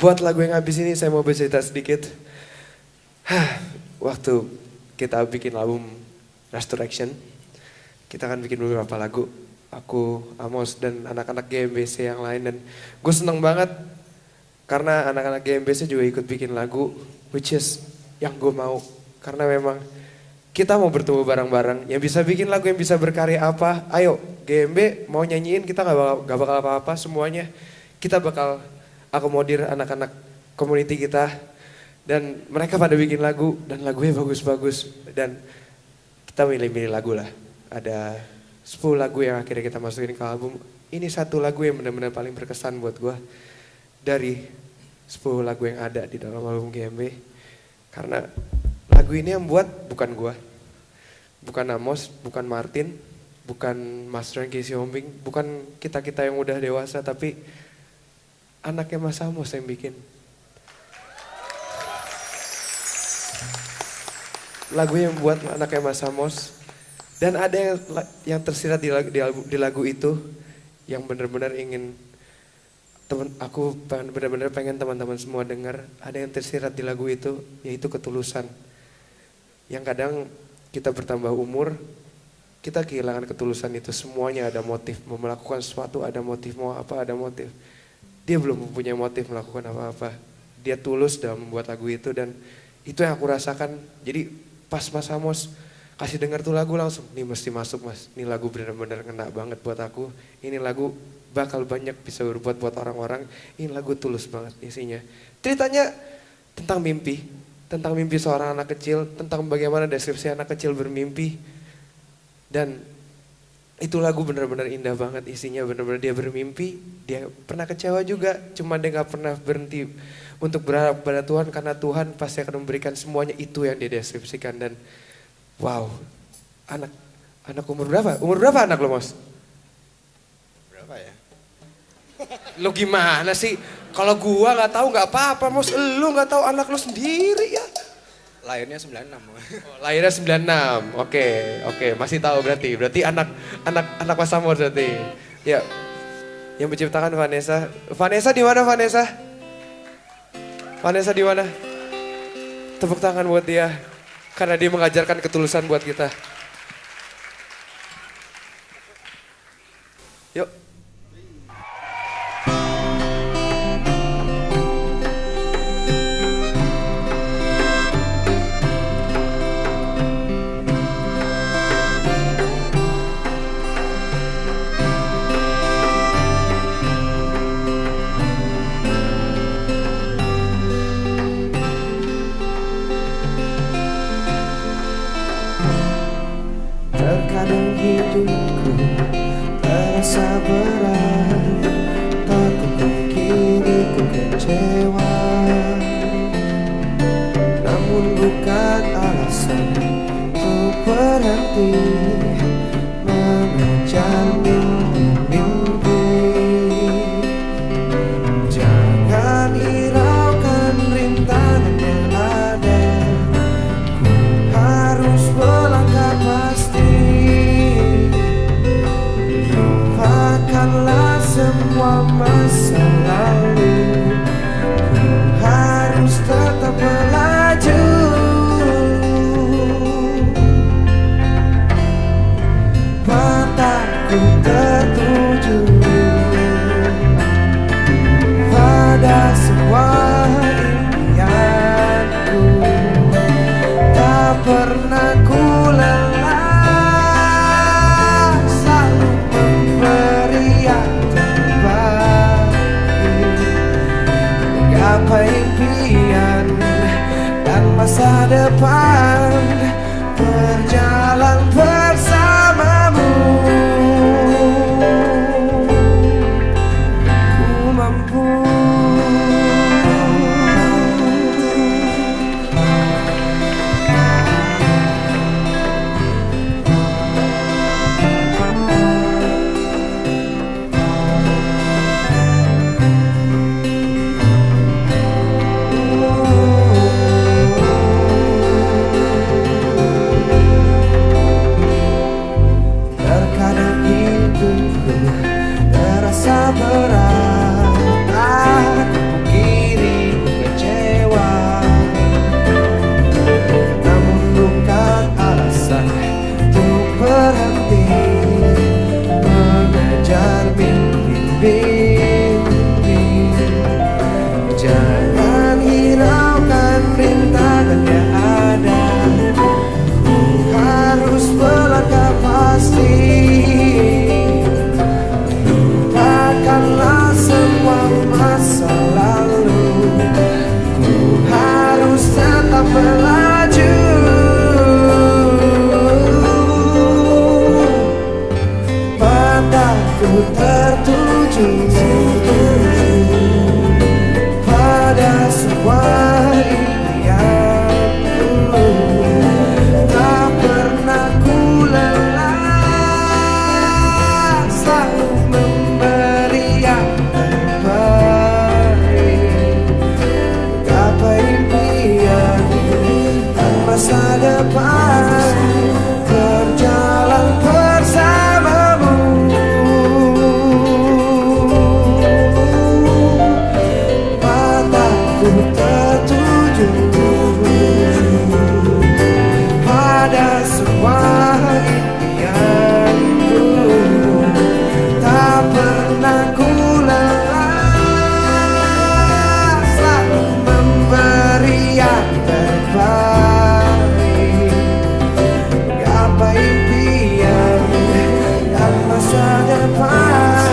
Buat lagu yang habis ini saya mau bercerita sedikit. Waktu kita bikin album Restoration, kita akan bikin beberapa lagu. Aku, Amos, dan anak-anak GMBC yang lain. Dan gue seneng banget karena anak-anak GMBC juga ikut bikin lagu, which is yang gue mau. Karena memang kita mau bertemu bareng-bareng. Yang bisa bikin lagu, yang bisa berkarya apa, ayo GMB mau nyanyiin, kita gak bakal apa-apa semuanya. Kita bakal akomodir anak-anak community kita, dan mereka pada bikin lagu dan lagunya bagus-bagus, dan kita milih-milih lagu lah. Ada 10 lagu yang akhirnya kita masukin ke album. Ini satu lagu yang benar-benar paling berkesan buat gue dari 10 lagu yang ada di dalam album GMB, karena lagu ini yang buat bukan gue, bukan Amos, bukan Martin, bukan Master and Casey Hombing, bukan kita-kita yang udah dewasa, tapi anaknya Mas Amos yang bikin. Lagu yang buat anaknya Mas Amos. Dan ada yang tersirat di lagu itu yang benar-benar ingin aku benar-benar pengen teman-teman semua dengar. Ada yang tersirat di lagu itu, yaitu ketulusan. Yang kadang kita bertambah umur, kita kehilangan ketulusan itu. Semuanya ada motif, mau melakukan sesuatu ada motif, mau apa ada motif. Dia belum mempunyai motif melakukan apa-apa. Dia tulus dalam membuat lagu itu, dan itu yang aku rasakan. Jadi pas Mas Amos kasih dengar tuh lagu, langsung, nih mesti masuk Mas. Ini lagu benar-benar kena banget buat aku. Ini lagu bakal banyak bisa berbuat buat orang-orang. Ini lagu tulus banget isinya. Ceritanya tentang mimpi seorang anak kecil, tentang bagaimana deskripsi anak kecil bermimpi. Dan itu lagu benar-benar indah banget isinya, benar-benar dia bermimpi, dia pernah kecewa juga, cuma dia gak pernah berhenti untuk berharap pada Tuhan, karena Tuhan pasti akan memberikan semuanya. Itu yang dia deskripsikan. Dan wow, anak umur berapa? Umur berapa anak lo, Mos? Berapa ya? Lo gimana sih? Kalau gua gak tahu gak apa-apa, Mos. Lo gak tahu anak lo sendiri ya? Lahirnya 96. Oh, lahirnya 96. Oke, masih tahu berarti. Berarti anak Mas Amos berarti. Ya. Yang menciptakan Vanessa. Vanessa di mana Vanessa? Vanessa di mana? Tepuk tangan buat dia karena dia mengajarkan ketulusan buat kita. Yuk. semua masa lalu. Ku harus tetap melaju. Mataku tertuju pada semua impianku. Tak pernah ku lelah, selalu memberi yang terbaik. Gapai impian dan masa depan, berjalan bersamamu. Ku mampu. Terkadang hidupku terasa berat, aku kiri kecewa. Namun bukan alasan untuk berhenti mengejar mimpi-mimpi. Jangan hiraukan rintangan yang ada. Ku harus melangkah pasti. Lupakanlah semua masa lalu. Ku harus tetap melaju. Mataku tertuju pada semua impianku. Tak pernah ku lelah, selalu memberi yang terbaik. Gapai impian dan masa depan, berjalan bersamamu. Mataku tertuju pada semua impianku. Tak pernah ku lelah, selalu memberi yang terbaik. Gapai impian dan masa depan,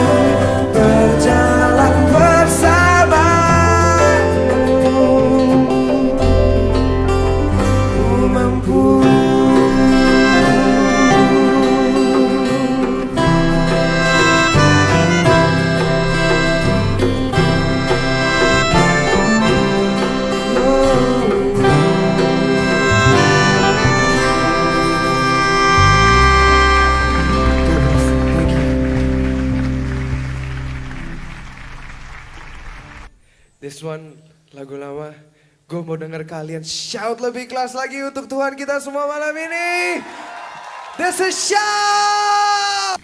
berjalan bersamamu. Ku mampu. This one lagu lama. Gue mau denger kalian shout lebih kelas lagi untuk Tuhan kita semua malam ini. This is shout.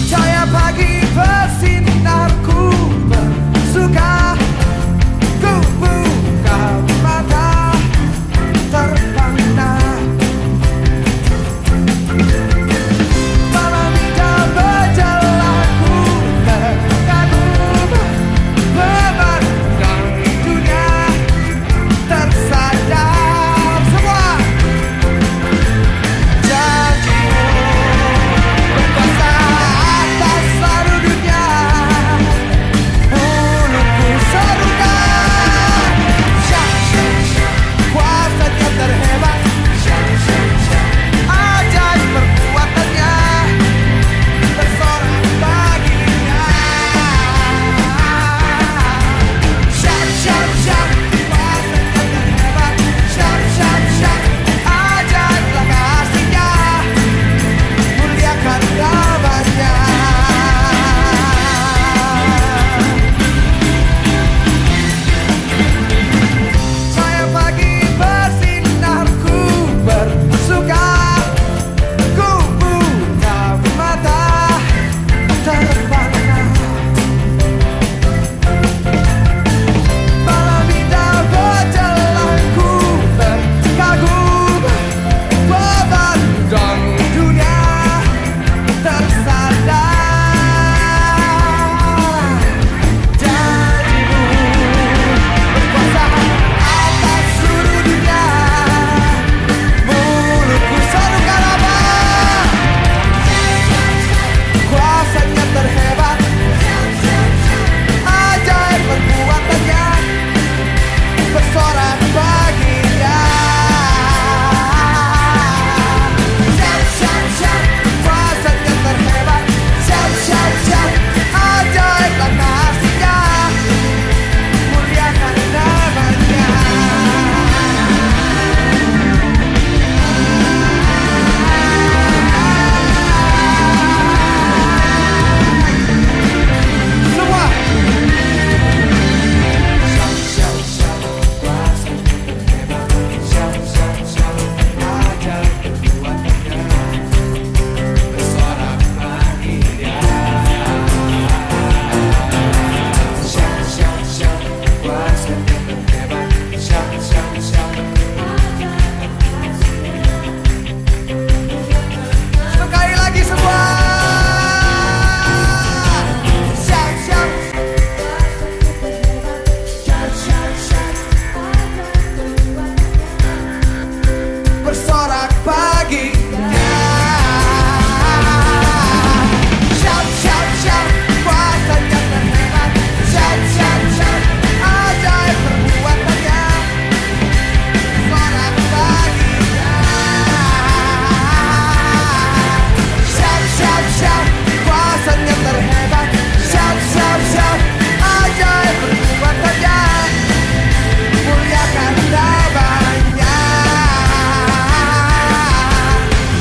Cahaya pagi bersinarku bersuka. Ku buka mata terpana. Malam indah berjalanku terkagum memandang dunia. bersorak baginya. Shout, shout, shout, kuasanya terhebat. Shout, shout, shout, ajaib perbuatannya. Bersorak baginya. Shout, shout, shout, kuasanya terhebat. Shout, shout, shout, ajaib perbuatannya. Muliakan namanya.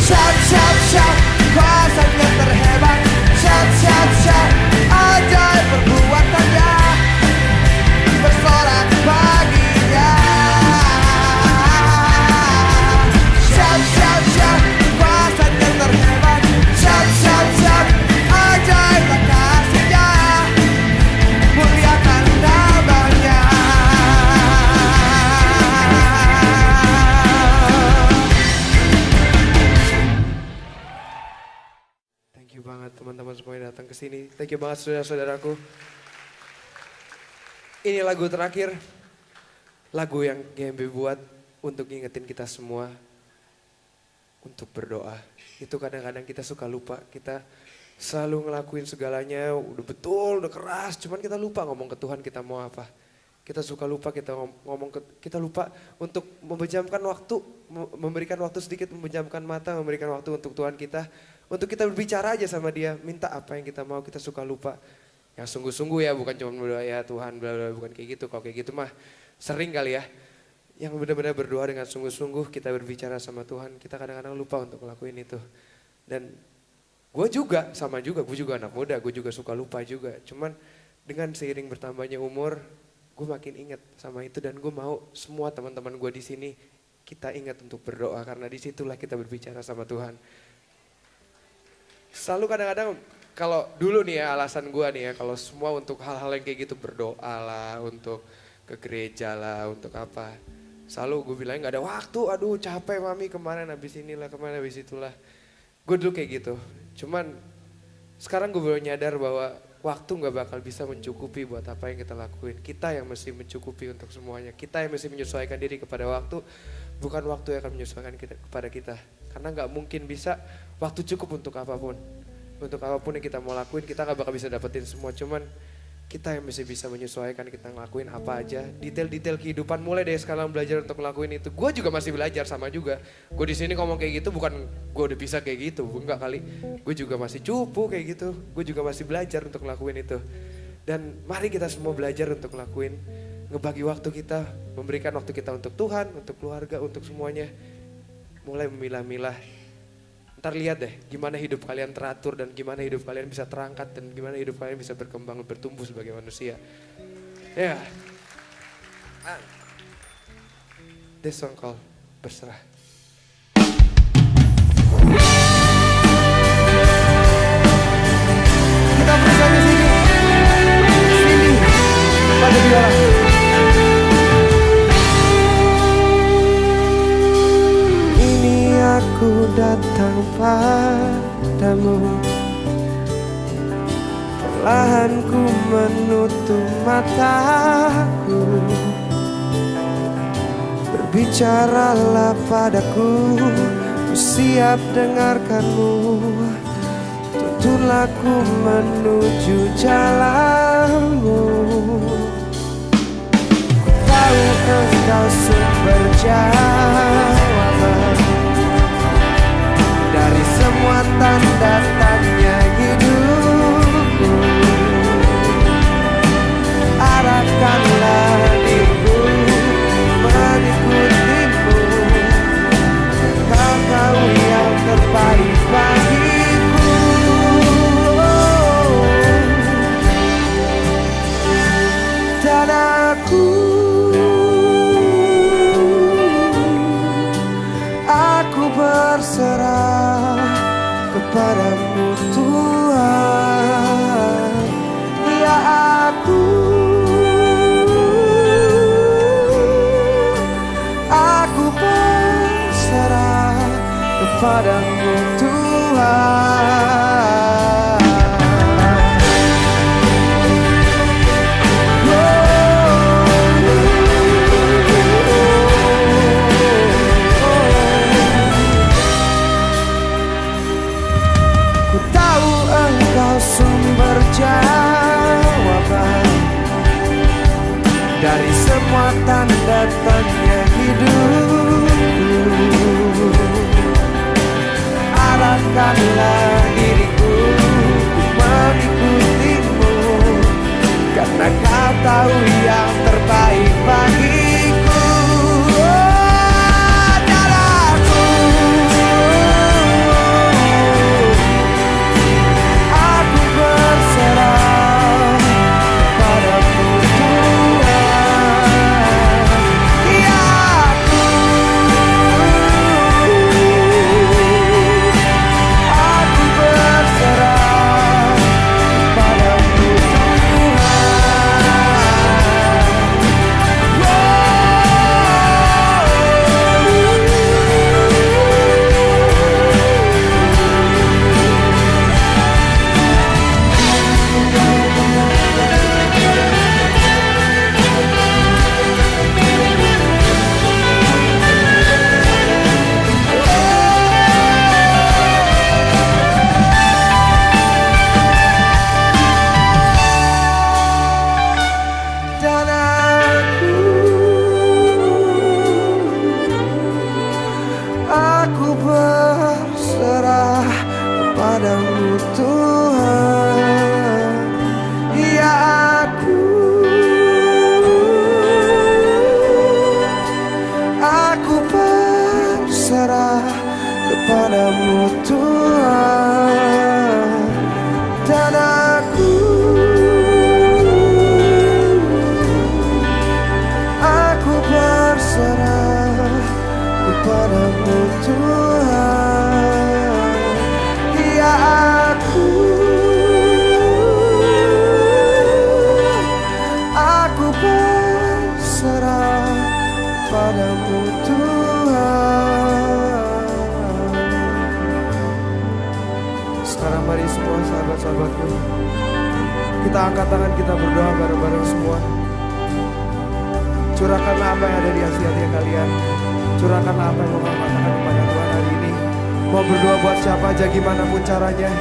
Shout, shout, shout, kuasanya terhebat. Shout, shout, shout, ajaib perbuatannya. Bersorak baginya. Shout, shout, shout, kuasanya terhebat. Shout, shout, shout, ajaib kasihnya. Muliakan namanya. Thank you banget teman-teman semua yang datang ke sini. Thank you banget saudara-saudaraku. Ini lagu terakhir. Lagu yang GMB buat untuk ngingetin kita semua untuk berdoa. Itu kadang-kadang kita suka lupa. Kita selalu ngelakuin segalanya udah betul, udah keras. Cuman kita lupa ngomong ke Tuhan kita mau apa. Kita suka lupa kita kita lupa untuk memejamkan waktu, memberikan waktu sedikit, memejamkan mata, memberikan waktu untuk Tuhan kita. Untuk kita berbicara aja sama dia, minta apa yang kita mau, kita suka lupa. Yang sungguh-sungguh ya, bukan cuma berdoa ya Tuhan, bla bla, bukan kayak gitu. Kalau kayak gitu mah sering kali ya. Yang benar-benar berdoa dengan sungguh-sungguh, kita berbicara sama Tuhan, kita kadang-kadang lupa untuk ngelakuin itu. Dan gue juga, sama juga, gue juga anak muda, gue juga suka lupa juga. Cuman dengan seiring bertambahnya umur, gue makin ingat sama itu dan gue mau semua teman-teman gue di sini kita ingat untuk berdoa karena disitulah kita berbicara sama Tuhan. Selalu kadang-kadang kalau dulu nih ya alasan gue nih ya kalau semua untuk hal-hal yang kayak gitu berdoa lah, untuk ke gereja lah, untuk apa. Selalu gue bilang gak ada waktu, aduh capek mami kemarin habis inilah, kemarin habis itulah. Gue dulu kayak gitu, cuman sekarang gue baru nyadar bahwa waktu gak bakal bisa mencukupi buat apa yang kita lakuin. Kita yang mesti mencukupi untuk semuanya, kita yang mesti menyesuaikan diri kepada waktu, bukan waktu yang akan menyesuaikan kepada kita. Karena gak mungkin bisa waktu cukup untuk apapun. Untuk apapun yang kita mau lakuin, kita gak bakal bisa dapetin semua. Cuman kita yang mesti bisa menyesuaikan, kita ngelakuin apa aja. Detail-detail kehidupan, mulai dari sekarang belajar untuk ngelakuin itu. Gue juga masih belajar sama juga. Gue di sini ngomong kayak gitu bukan gue udah bisa kayak gitu. Enggak kali, gue juga masih cupu kayak gitu. Gue juga masih belajar untuk ngelakuin itu. Dan mari kita semua belajar untuk ngelakuin. Ngebagi waktu kita, memberikan waktu kita untuk Tuhan, untuk keluarga, untuk semuanya. Mulai memilah-milah. Ntar lihat deh gimana hidup kalian teratur dan gimana hidup kalian bisa terangkat dan gimana hidup kalian bisa berkembang, bertumbuh sebagai manusia. Ya. Yeah. This song called Berserah. Kita berusaha di sini. Sini. Pada biola. Aku datang padamu, perlahan ku menutup mataku. Berbicaralah padaku, ku siap dengarkanmu. Tuntunlah ku menuju jalanmu. Tahu engkau sumber jawaban dari semua tanda tanya hidupku. Arahkanlah diriku mengikutimu. Kau tahu yang terbaik bagiku. Dan aku berserah kepadamu Tuhan. Ya aku berserah kepadamu Tuhan. Mampukanlah diriku mengikutimu, karena kau tahu yang terbaik bagiku. Oh, dan aku berserah padamu Tuhan. Ya aku berserah padamu dan aku berserah padamu Tuhan. Ya aku berserah kepadamu Tuhan, dan aku berserah kepadamu Tuhan. Ya aku berserah padamu Tuhan. Sekarang mari semua sahabat-sahabatku, kita angkat tangan, kita berdoa bareng-bareng semua. Curahkanlah apa yang ada di hati kalian. Curahkanlah apa yang mau katakan kepada Tuhan hari ini. Mau berdoa buat siapa aja, gimana pun caranya.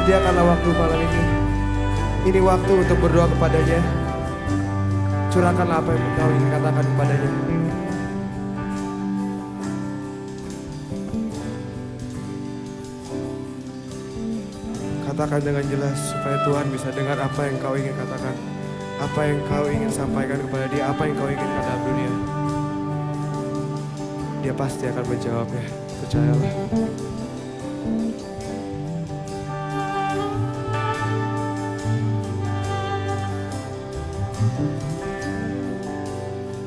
Sediakanlah waktu malam ini. Ini waktu untuk berdoa kepadanya. Curahkanlah apa yang kau ingin katakan kepadanya. Katakan dengan jelas supaya Tuhan bisa dengar apa yang kau ingin katakan, apa yang kau ingin sampaikan kepada dia, apa yang kau inginkan dalam dunia. Dia pasti akan menjawabnya, percayalah.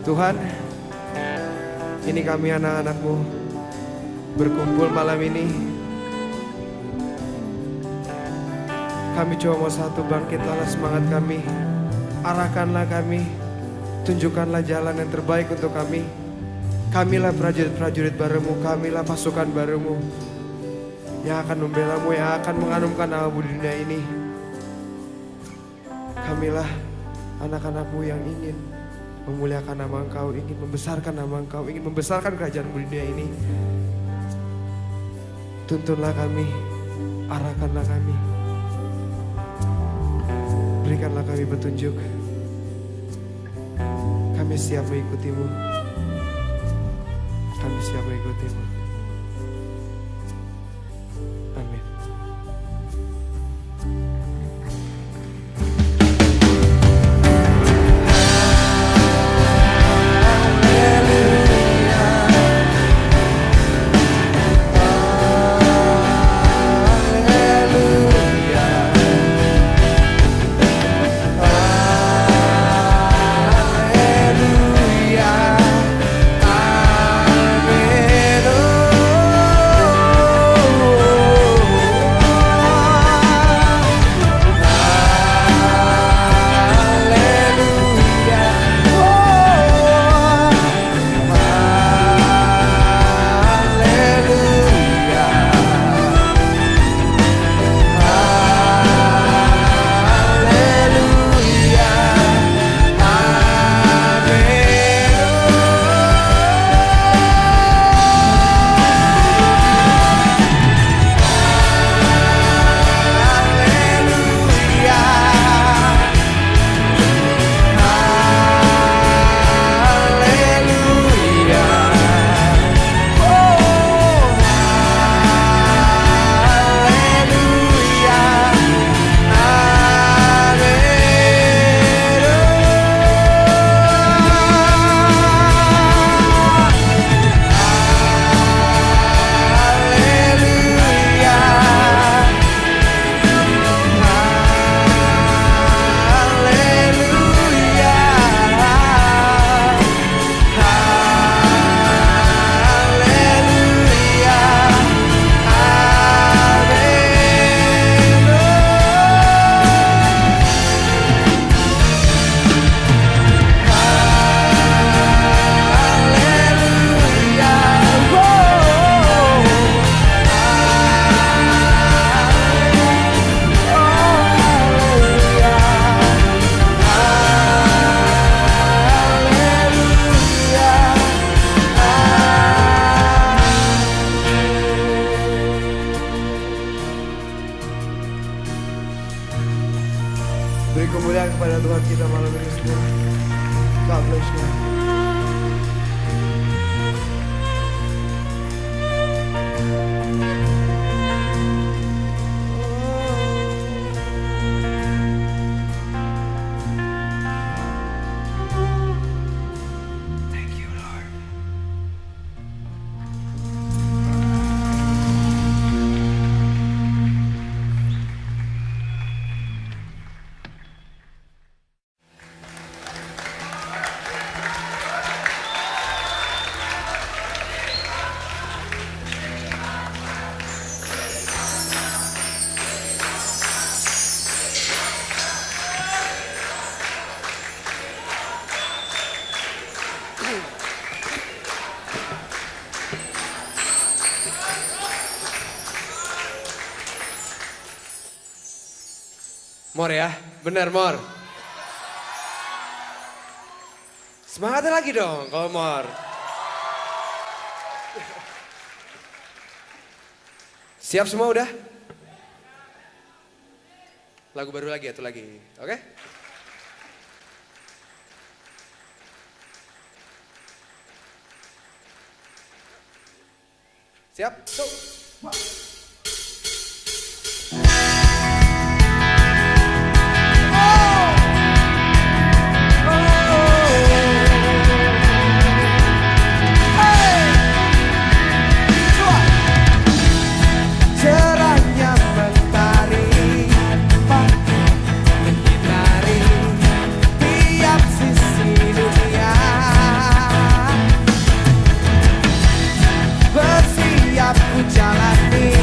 Tuhan, ini kami anak-anak-Mu berkumpul malam ini. Kami cuma mau satu, bangkitlah semangat kami. Arahkanlah kami, tunjukkanlah jalan yang terbaik untuk kami. Kamilah prajurit-prajurit barumu, kamilah pasukan barumu yang akan membela-Mu, yang akan mengharumkan nama-Mu di dunia ini. Kamilah anak-anak-Mu yang ingin memuliakan nama Engkau, ingin membesarkan nama Engkau, ingin membesarkan kerajaan-Mu di dunia ini. Tuntunlah kami, arahkanlah kami, berikanlah kami petunjuk. Kami siap mengikuti-Mu. Kami siap mengikuti-Mu. Amin. Haleluya, amin. Tuhan kita malam ini semua. God bless you. Mor ya, bener Mor. Semangatnya lagi dong kalau Mor. Siap semua udah? Lagu baru lagi, satu lagi, oke? Siap? Go! Cerahnya mentari menyinari tiap sisi dunia. Bersiap ku jalani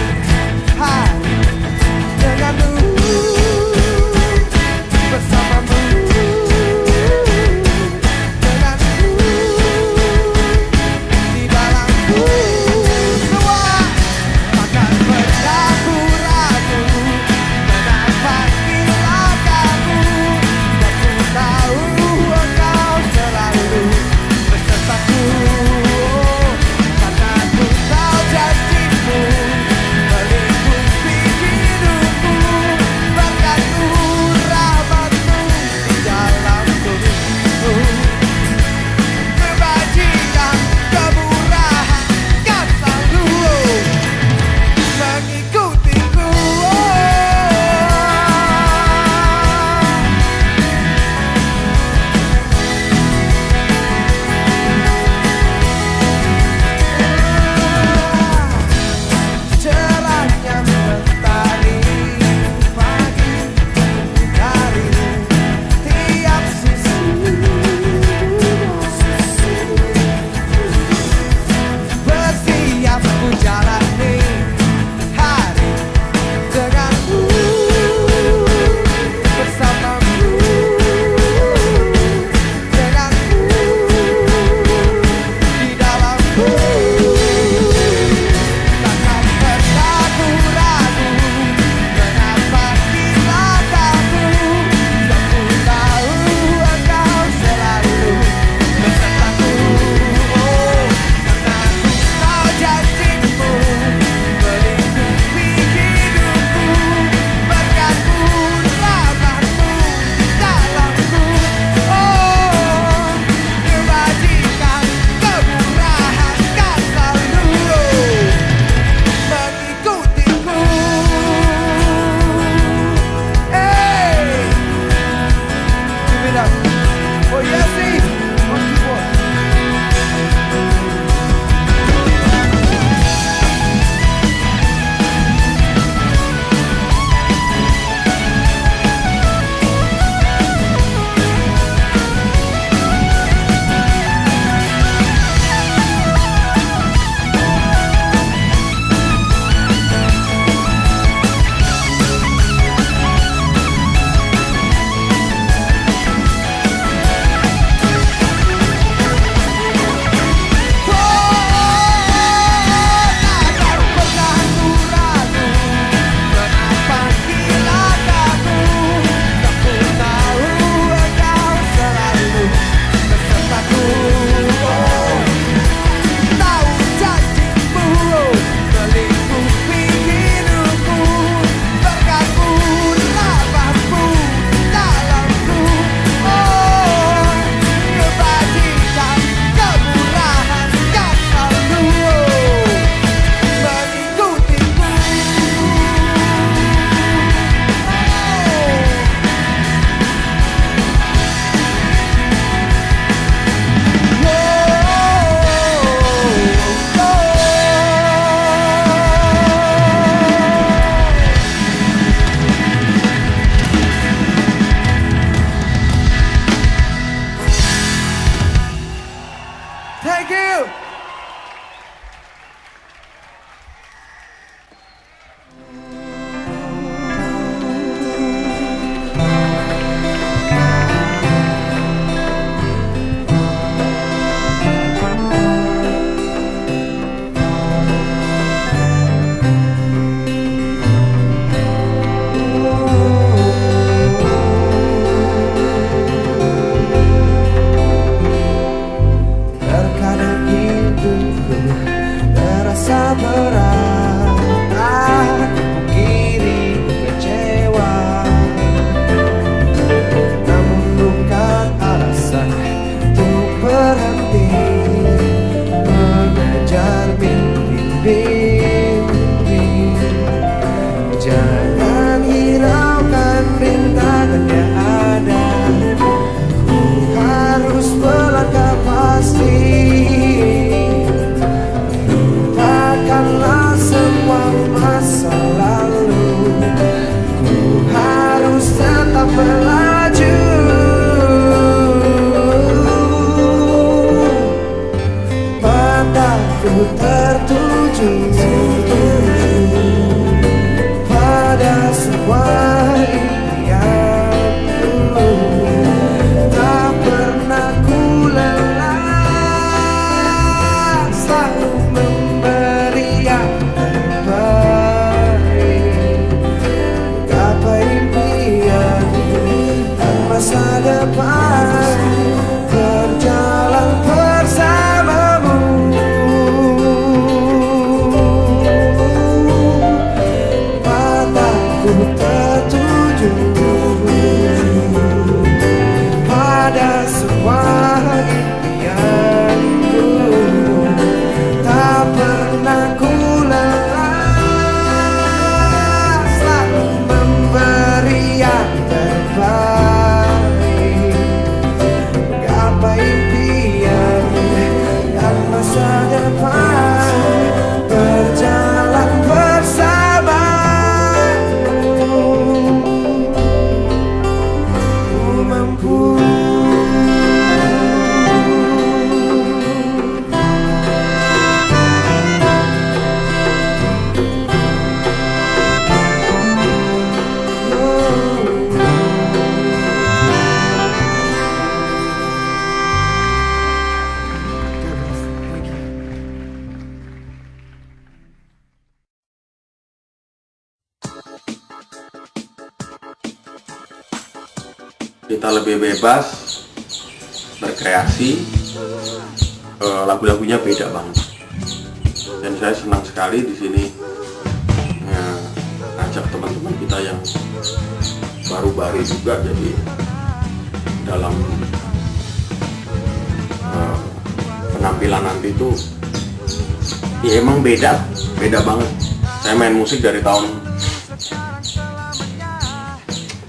rasa berat aku kini kecewa, namun bukan alasan untuk berhenti mengejar mimpi-mimpi. Jangan hiraukan rintangan yang ada, ku harus melangkah pasti. Lupakanlah semua masa lalu, ku harus tetap melaju. Mataku tertuju pada sebuah impianku, tak pernah ku lelah, selalu memberi yang terbaik. Gapai impian dan masa depan, berjalan bersamamu. Mataku tertuju pada sebuah impianku, tak pernah ku lelah, selalu memberi yang terbaik. Gapai impian dan masa depan, berjalan bersamamu. Ku mampu. Kita lebih bebas berkreasi, lagu-lagunya beda banget. Dan saya senang sekali di sini ngajak teman-teman kita yang baru-baru juga, jadi dalam penampilan nanti itu ya emang beda banget. Saya main musik dari tahun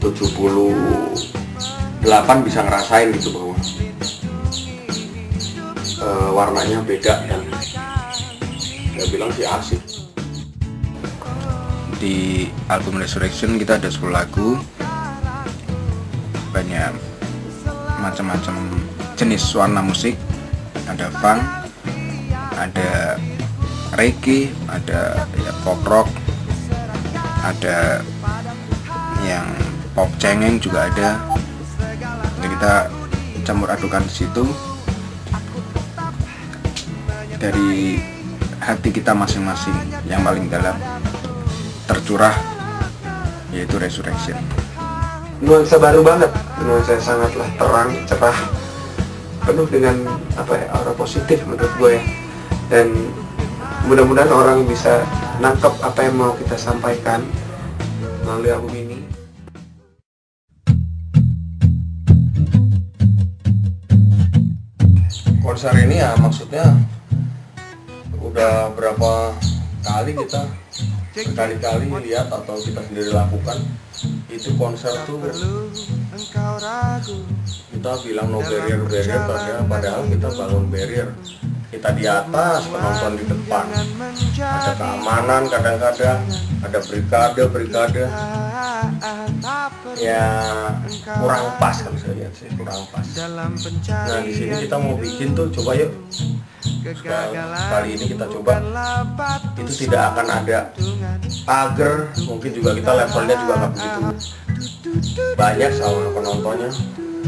78 bisa ngerasain gitu bahwa warnanya beda, dan saya bilang sih asik. Di album Resurrection kita ada 10 lagu, banyak macam-macam jenis warna musik, ada funk, ada reggae, ada ya pop rock, ada yang pop cengeng juga ada. Jadi kita campur adukan di situ dari hati kita masing-masing yang paling dalam tercurah, yaitu Resurrection. Nuansa baru banget, nuansa sangatlah terang, cerah, penuh dengan aura positif menurut gue ya. Dan mudah-mudahan orang bisa nangkep apa yang mau kita sampaikan melalui album ini. Konser ini ya maksudnya udah berapa kali kita berkali-kali lihat atau kita sendiri lakukan itu konser tuh kita bilang no barrier padahal kita bangun barrier. Kita di atas, penonton di depan, ada keamanan, kadang-kadang ada brigade ya kurang pas kalau saya lihat sih, kurang pas. Nah di sini kita mau bikin tuh, coba yuk kali ini kita coba itu tidak akan ada pagar, mungkin juga kita levelnya juga nggak begitu banyak sama penontonnya,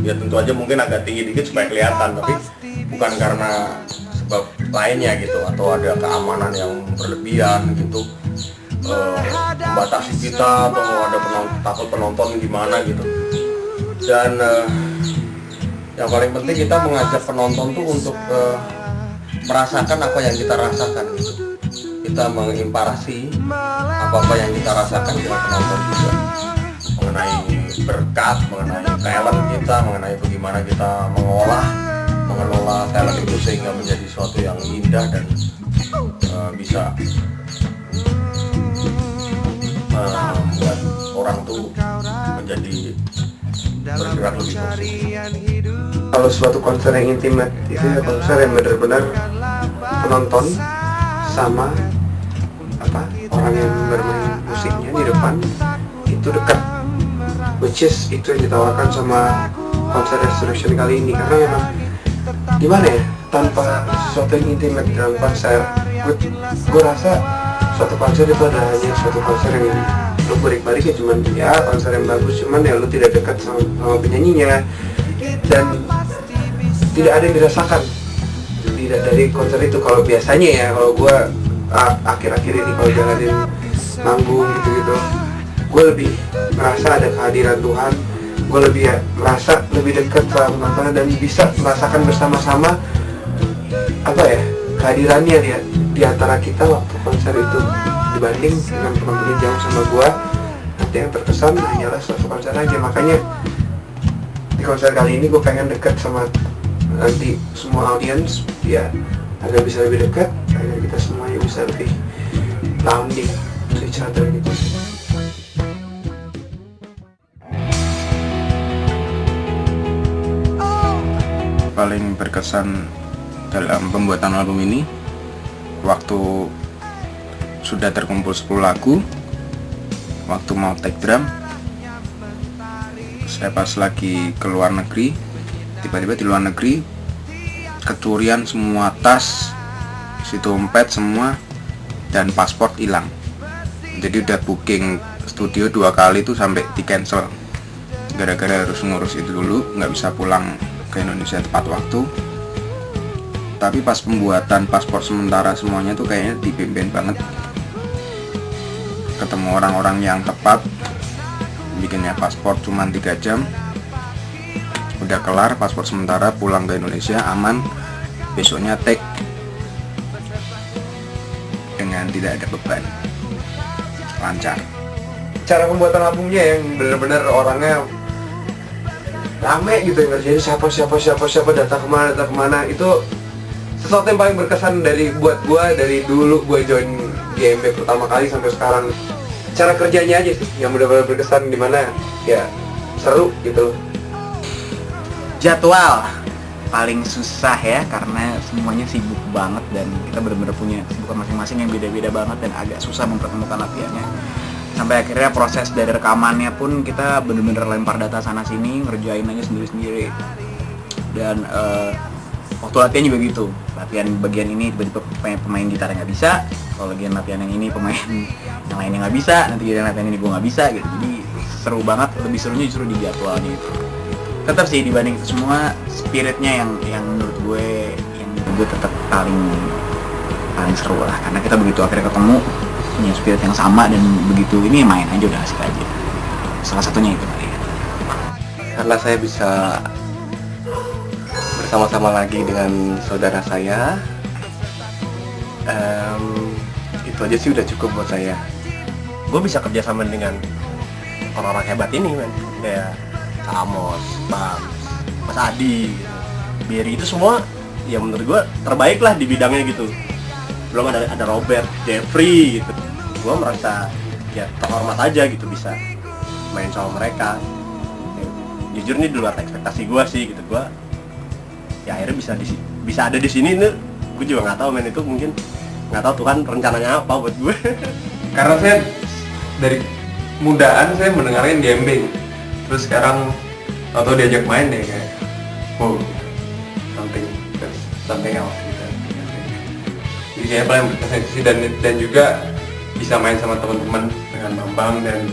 ya tentu aja mungkin agak tinggi dikit supaya kelihatan, tapi bukan karena sebab lainnya gitu, atau ada keamanan yang berlebihan gitu, membatasi kita, atau mau ada takut penonton gimana gitu. Dan yang paling penting kita mengajak penonton tuh untuk merasakan apa yang kita rasakan gitu. kita mengimparasi apa-apa yang kita rasakan dengan penonton juga, mengenai berkat, mengenai talent kita, mengenai bagaimana kita mengelola talent itu sehingga menjadi sesuatu yang indah dan bisa membuat orang tuh menjadi bergerak lebih positif. Kalau suatu konser yang intimate itu ya konser yang benar-benar penonton sama orang yang bermain musiknya di depan itu dekat, which is itu yang ditawarkan sama konser Resurrection kali ini. Karena memang gimana ya, tanpa sesuatu yang intimate dalam konser, gue rasa suatu konser itu ada hanya suatu konser yang lu balik-baliknya cuman ya konser yang bagus, cuman ya lu tidak dekat sama penyanyinya dan tidak ada yang dirasakan tidak dari konser itu. Kalau biasanya ya, kalau gue akhir-akhir ini kalau jalanin manggung gitu-gitu, gue lebih merasa ada kehadiran Tuhan, gue lebih merasa lebih dekat sama penontonnya dan bisa merasakan bersama-sama kehadirannya di antara kita waktu konser itu dibanding dengan penonton jauh sama gue. Nanti yang terkesan hanyalah suatu konser aja. Makanya di konser kali ini gue pengen dekat sama nanti semua audiens ya, agar bisa lebih dekat, agar kita semuanya bisa lebih bonding to each other gitu. Paling berkesan dalam pembuatan album ini, waktu sudah terkumpul 10 lagu, waktu mau take drum, saya pas lagi ke luar negeri, tiba-tiba di luar negeri kecurian semua tas, si dompet semua, dan paspor hilang. Jadi udah booking studio 2 kali tuh sampai di cancel gara-gara harus ngurus itu dulu, nggak bisa pulang ke Indonesia tepat waktu. Tapi pas pembuatan paspor sementara semuanya tuh kayaknya dipimpin banget, ketemu orang-orang yang tepat, bikinnya paspor cuma 3 jam udah kelar paspor sementara, pulang ke Indonesia aman, besoknya take dengan tidak ada beban, lancar. Cara pembuatan albumnya yang benar-benar orangnya rame gitu, ngerjain siapa datang kemana, itu sesuatu yang paling berkesan buat gua dari dulu gua join GMB pertama kali sampai sekarang. Cara kerjanya aja sih yang benar-benar berkesan, dimana ya seru gitu loh. Jadwal paling susah ya, karena semuanya sibuk banget dan kita benar-benar punya kesibukan masing-masing yang beda-beda banget dan agak susah mempertemukan latihannya. Sampai akhirnya proses dari rekamannya pun kita benar-benar lempar data sana sini, ngerjain aja sendiri-sendiri. Dan waktu latihan juga gitu, latihan bagian ini tiba-tiba pemain gitar nggak bisa, kalau bagian latihan yang ini pemain yang lainnya nggak bisa, nanti bagian latihan ini gue nggak bisa gitu. Jadi seru banget, lebih serunya justru di jadwalnya itu. Tetap sih dibanding itu semua, spiritnya yang menurut gue tetap paling seru lah, karena kita begitu akhirnya ketemu punya spirit yang sama dan begitu ini main aja udah asik aja. Salah satunya itu kali ya. Karena saya bisa bersama-sama lagi dengan saudara saya, itu aja sih udah cukup buat saya. Gue bisa kerjasama dengan orang-orang hebat ini man, kayak Amos, Bams, Mas Adi, Berry, itu semua ya menurut gue terbaik lah di bidangnya gitu. Belum ada Robert, Jeffrey gitu. Gue merasa ya terhormat aja gitu bisa main sama mereka. Jujur nih di luar ekspektasi gue sih gitu. Gue ya akhirnya bisa ada di sini nih. Gue juga nggak tahu men, itu mungkin nggak tahu Tuhan rencananya apa buat gue. Karena saya dari mudaan saya mendengarkan gambling, terus sekarang atau diajak main deh kayak wow, something else gitu. Jadi saya paling berkesan sih, dan juga bisa main sama teman-teman dengan Bambang dan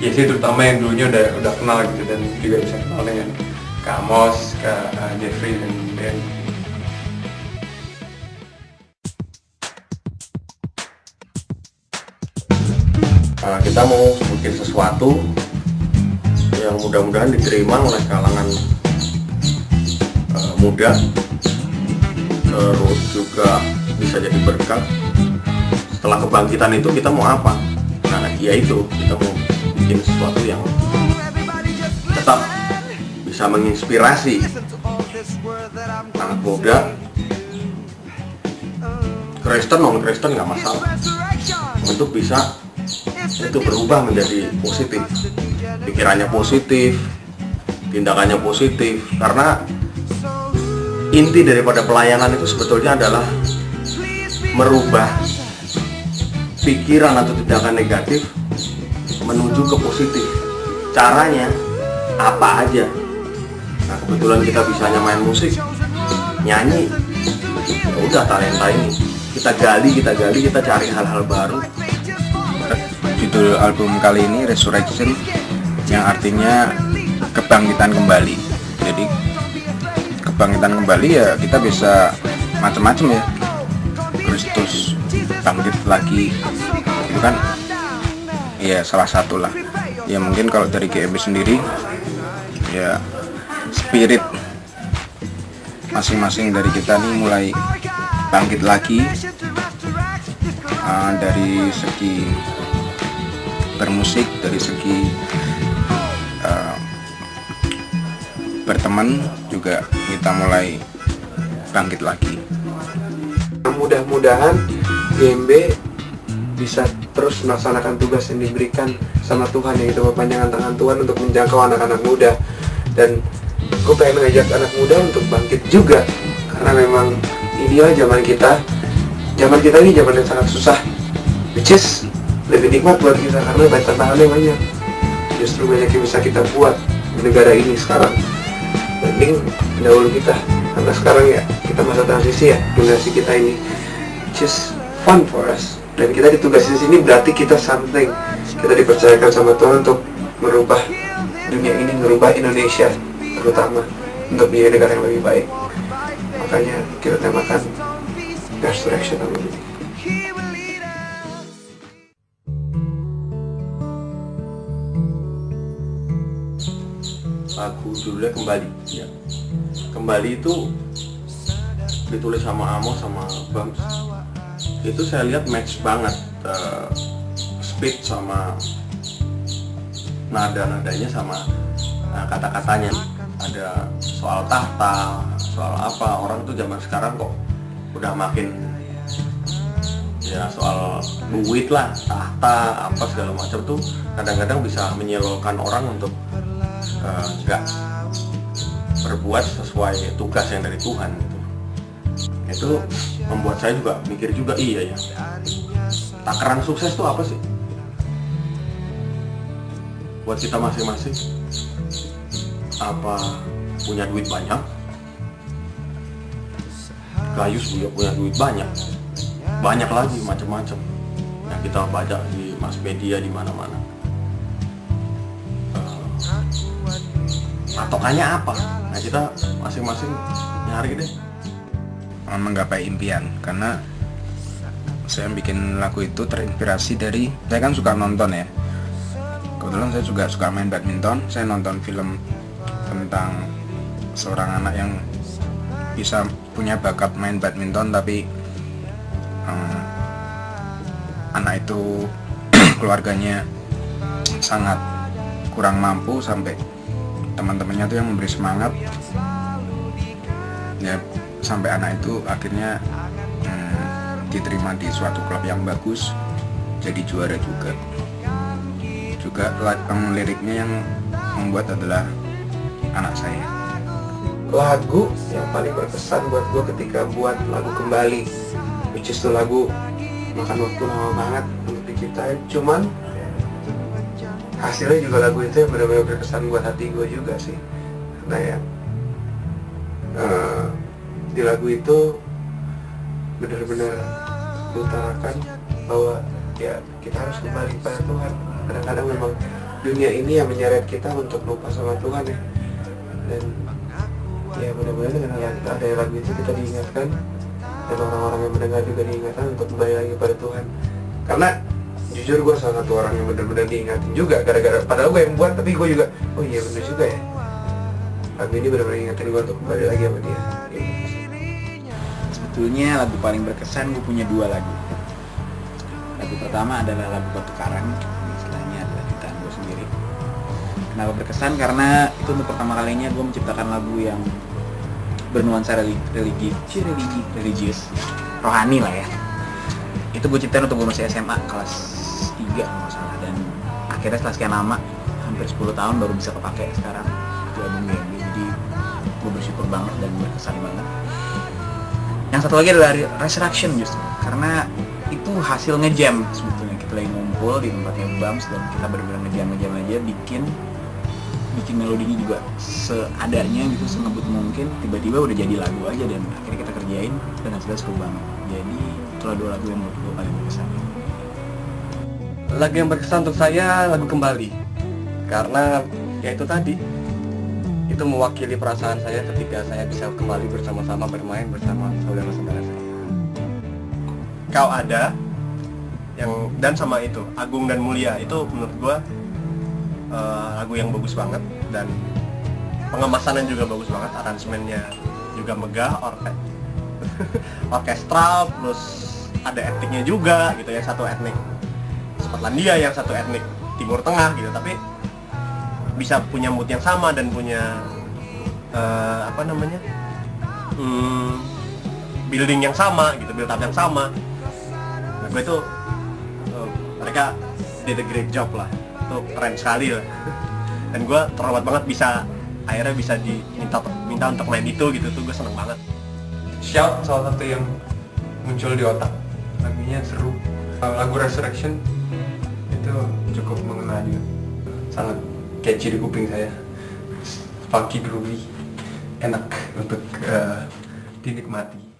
ya sih terutama yang dulunya udah kenal gitu, dan juga bisa kenal dengan Kak Amos, Kak Jeffrey dan Ben. Kita mau bikin sesuatu yang mudah-mudahan diterima oleh kalangan muda, terus juga bisa jadi berkah setelah kebangkitan itu kita mau apa? Nah, ya itu kita mau bikin sesuatu yang tetap bisa menginspirasi anak muda, Kristen non Kristen nggak masalah, untuk bisa itu berubah menjadi positif, pikirannya positif, tindakannya positif. Karena inti daripada pelayanan itu sebetulnya adalah merubah pikiran atau tindakan negatif menuju ke positif. Caranya apa aja? Nah, kebetulan kita bisanya main musik, nyanyi, ya udah talenta ini kita gali, kita cari hal-hal baru. Judul album kali ini Resurrection, yang artinya kebangkitan kembali. Jadi kebangkitan kembali ya kita bisa macam-macam ya. Kristus bangkit lagi, itu kan ya salah satu lah. Ya mungkin kalau dari GMB sendiri ya spirit masing-masing dari kita nih mulai bangkit lagi, dari segi bermusik, dari segi berteman juga kita mulai bangkit lagi. Mudah-mudahan GMB bisa terus melaksanakan tugas yang diberikan sama Tuhan, yaitu perpanjangan tangan Tuhan untuk menjangkau anak-anak muda. Dan gue pengen mengajak anak muda untuk bangkit juga, karena memang inilah zaman kita ini zaman yang sangat susah, which is lebih nikmat buat kita karena banyak tantangannya banyak. Justru banyak yang bisa kita buat di negara ini sekarang banding pendahulu kita, karena sekarang ya kita masa transisi ya, generasi kita ini, which is fun for us. Dan kita ditugasin di sini berarti kita something, kita dipercayakan sama Tuhan untuk merubah dunia ini, merubah Indonesia terutama untuk menjadi negara yang lebih baik. Makanya kita temakan Resurrection album ini. Lagu judulnya Kembali ya. Kembali itu ditulis sama Amos sama Bams. Itu saya lihat match banget, speed sama nada-nadanya sama kata-katanya. Ada soal tahta, soal apa, orang tuh zaman sekarang kok udah makin ya soal duit lah, tahta, apa segala macam tuh kadang-kadang bisa menyilaukan orang untuk nggak berbuat sesuai tugas yang dari Tuhan gitu. Itu membuat saya juga mikir juga, iya ya, takaran sukses tuh apa sih buat kita masing-masing? Apa punya duit banyak? Gayus juga punya duit banyak lagi macam-macam yang kita baca di mass media di mana-mana. Patokannya apa? Nah, kita masing-masing nyari deh Menggapai impian, karena saya bikin lagu itu terinspirasi dari, saya kan suka nonton ya, kebetulan saya juga suka main badminton. Saya nonton film tentang seorang anak yang bisa punya bakat main badminton, tapi anak itu keluarganya sangat kurang mampu, sampai teman-temannya tuh yang memberi semangat ya, sampai anak itu akhirnya diterima di suatu klub yang bagus, jadi juara juga. Liriknya yang membuat adalah anak saya. Lagu yang paling berkesan buat gue ketika buat lagu Kembali, which is tuh lagu makan waktu lama banget untuk diciptain, cuman hasilnya juga lagu itu yang benar-benar berkesan buat hati gue juga sih. Karena ya di lagu itu benar-benar mengutarakan bahwa ya kita harus kembali pada Tuhan. Kadang-kadang memang dunia ini yang menyeret kita untuk lupa sama Tuhan ya. Dan ya benar-benar dengan ada lagu itu kita diingatkan, dan orang-orang yang mendengar juga diingatkan untuk kembali lagi pada Tuhan. Karena jujur gue salah satu orang yang benar-benar diingatin juga, gara-gara padahal gue yang buat, tapi gue juga oh iya benar juga ya, lagu ini benar-benar ingatin gue untuk kembali lagi sama dia. Sebetulnya lagu paling berkesan gue punya 2 lagu. Lagu pertama adalah lagu Batu Karang, istilahnya adalah ciptaan gue sendiri. Kenapa berkesan? Karena itu untuk pertama kalinya gue menciptakan lagu yang bernuansa religius, rohani lah ya. Itu gue ciptain untuk gue masih SMA kelas 3 kalau nggak salah, dan akhirnya setelah sekian lama, hampir 10 tahun baru bisa kepake sekarang di album GMB. Jadi gue bersyukur banget dan berkesan banget. Yang satu lagi adalah Resurrection justru, karena itu hasil ngejam sebetulnya. Kita lagi ngumpul di tempatnya Bams dan kita benar-benar ngejam aja, bikin melodinya juga seadanya gitu, sengebut mungkin. Tiba-tiba udah jadi lagu aja dan akhirnya kita kerjain dan hasilnya seru banget. Jadi itulah 2 lagu yang menurut gue paling berkesan. Lagu yang berkesan untuk saya lagu Kembali, karena ya itu tadi, itu mewakili perasaan saya ketika saya bisa kembali bersama-sama bermain bersama saudara-saudara saya. Kau Ada yang dan sama itu Agung dan Mulia, itu menurut gua lagu yang bagus banget dan pengemasannya juga bagus banget, aransemennya juga megah, orkestral, plus ada etniknya juga gitu ya, satu etnik Skotlandia, yang satu etnik Timur Tengah gitu, tapi bisa punya mood yang sama dan punya building yang sama gitu, build up yang sama. Nah, gue itu mereka did a great job lah, itu keren sekali lah. Dan gue terhormat banget akhirnya bisa diminta untuk main itu gitu, tuh gue seneng banget. Shout salah satu yang muncul di otak, lagunya seru. Lagu Resurrection itu cukup mengena juga, sangat catchy di kuping saya, funky, groovy, enak untuk dinikmati.